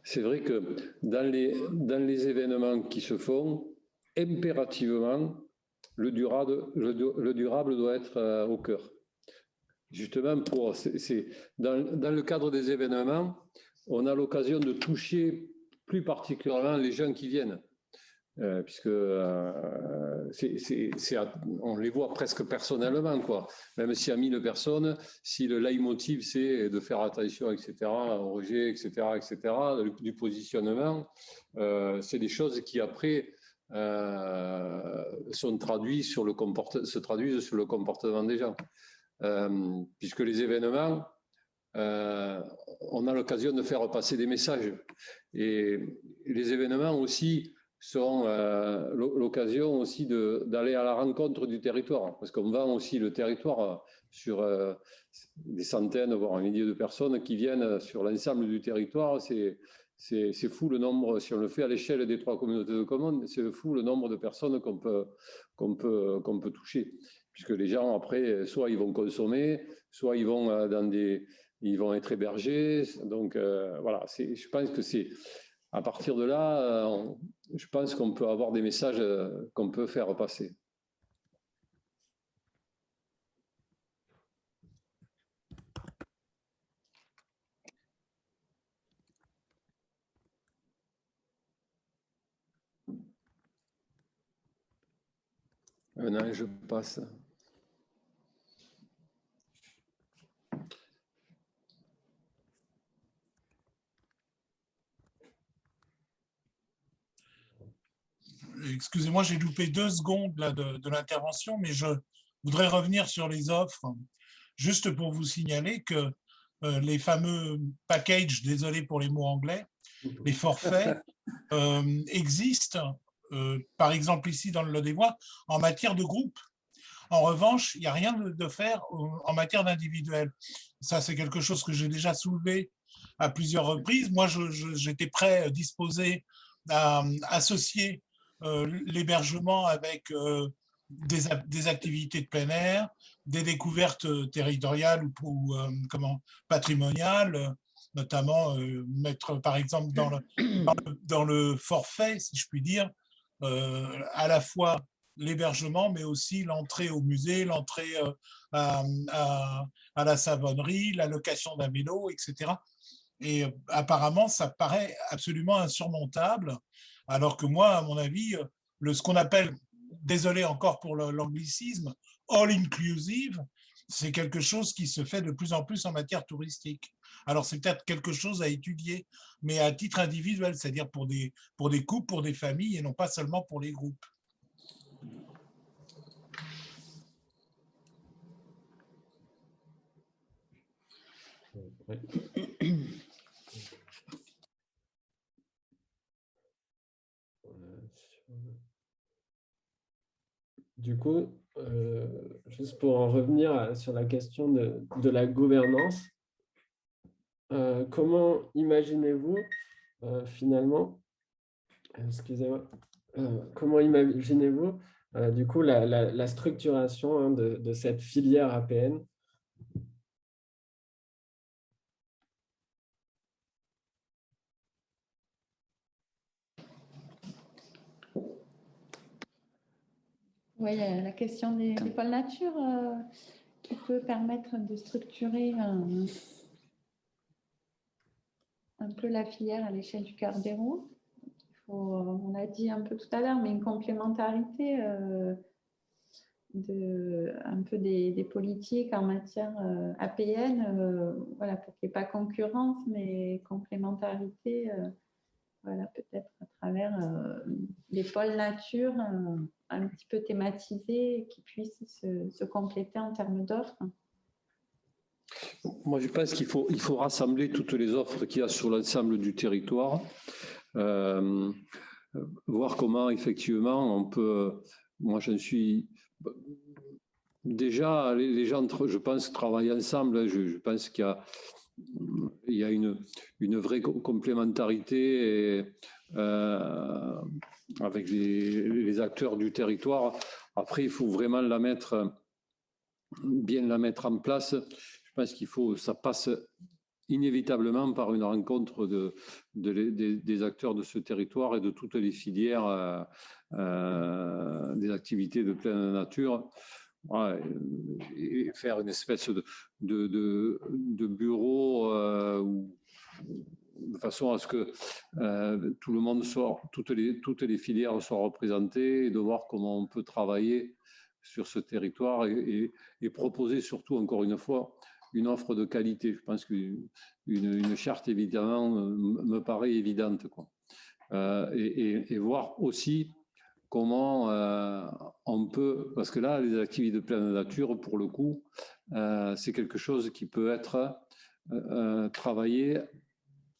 C'est vrai que dans les événements qui se font, impérativement, le durable doit être au cœur. Justement, dans le cadre des événements, on a l'occasion de toucher plus particulièrement les gens qui viennent, puisque on les voit presque personnellement, quoi. Même si à 1000 personnes, si le leitmotiv c'est de faire attention, etc., au rejet, etc., du positionnement, c'est des choses qui après se traduisent sur le comportement des gens. Puisque les événements, on a l'occasion de faire passer des messages. Et les événements aussi sont l'occasion aussi d'aller à la rencontre du territoire, parce qu'on vend aussi le territoire sur des centaines, voire un millier de personnes qui viennent sur l'ensemble du territoire. C'est fou le nombre, si on le fait à l'échelle des 3 communautés de communes, c'est fou le nombre de personnes qu'on peut toucher. Puisque les gens, après, soit ils vont consommer, soit ils vont être hébergés. Donc, voilà, je pense que c'est à partir de là, je pense qu'on peut avoir des messages qu'on peut faire passer. Un an, je passe. Excusez-moi, j'ai loupé 2 secondes là, de l'intervention, mais je voudrais revenir sur les offres, juste pour vous signaler que les fameux packages, désolé pour les mots anglais, les forfaits existent, par exemple ici dans le Lot-et-Garonne, en matière de groupe. En revanche, il n'y a rien de faire en matière d'individuel. Ça, c'est quelque chose que j'ai déjà soulevé à plusieurs reprises. Moi, j'étais prêt, disposé à associer l'hébergement avec des activités de plein air, des découvertes territoriales ou patrimoniales, notamment mettre par exemple dans le forfait, si je puis dire, à la fois l'hébergement, mais aussi l'entrée au musée, l'entrée à la savonnerie, la location d'un vélo, etc. Et apparemment, ça paraît absolument insurmontable, alors que moi, à mon avis, ce qu'on appelle, désolé encore pour l'anglicisme, all inclusive, c'est quelque chose qui se fait de plus en plus en matière touristique. Alors, c'est peut-être quelque chose à étudier, mais à titre individuel, c'est-à-dire pour des couples, pour des familles, et non pas seulement pour les groupes. Du coup, juste pour en revenir sur la question de la gouvernance, comment imaginez-vous finalement, excusez-moi, comment imaginez-vous du coup la structuration de cette filière APN? Oui, la question des pôles nature qui peut permettre de structurer un peu la filière à l'échelle du cœur des routes. On l'a dit un peu tout à l'heure, mais une complémentarité un peu des politiques en matière APN, voilà, pour qu'il n'y ait pas concurrence, mais complémentarité, voilà, peut-être à travers les pôles nature un petit peu thématisés qui puissent se compléter en termes d'offres. Moi, je pense qu'il faut rassembler toutes les offres qu'il y a sur l'ensemble du territoire, voir comment effectivement on peut. Moi, j'en suis. Déjà, les gens, je pense, travaillent ensemble. Je pense qu'il y a une vraie complémentarité avec les acteurs du territoire. Après, il faut vraiment bien la mettre en place. Je pense ça passe inévitablement par une rencontre des acteurs de ce territoire et de toutes les filières des activités de pleine nature. Ouais, et faire une espèce de bureau de façon à ce que tout le monde toutes les filières soient représentées et de voir comment on peut travailler sur ce territoire et proposer surtout, encore une fois, une offre de qualité. Je pense qu'une charte, évidemment, me paraît évidente, quoi. Et voir aussi comment on peut, parce que là, les activités de pleine nature, pour le coup, c'est quelque chose qui peut être travaillé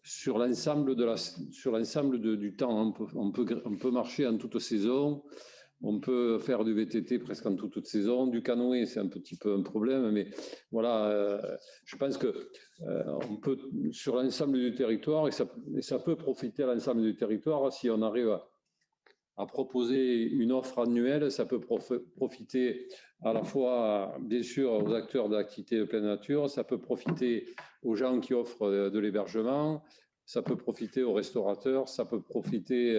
sur l'ensemble du temps. On peut marcher en toute saison, on peut faire du VTT presque en toute saison, du canoë, c'est un petit peu un problème, mais voilà, je pense que on peut, sur l'ensemble du territoire, et ça peut profiter à l'ensemble du territoire si on arrive à proposer une offre annuelle, ça peut profiter à la fois, bien sûr, aux acteurs d'activités de pleine nature, ça peut profiter aux gens qui offrent de l'hébergement, ça peut profiter aux restaurateurs, ça peut profiter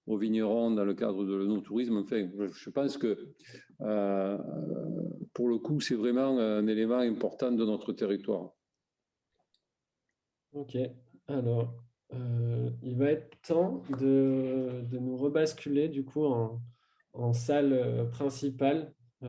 aux vignerons dans le cadre de l'œnotourisme. Enfin, je pense que pour le coup, c'est vraiment un élément important de notre territoire. Ok, alors il va être temps de nous rebasculer du coup en salle principale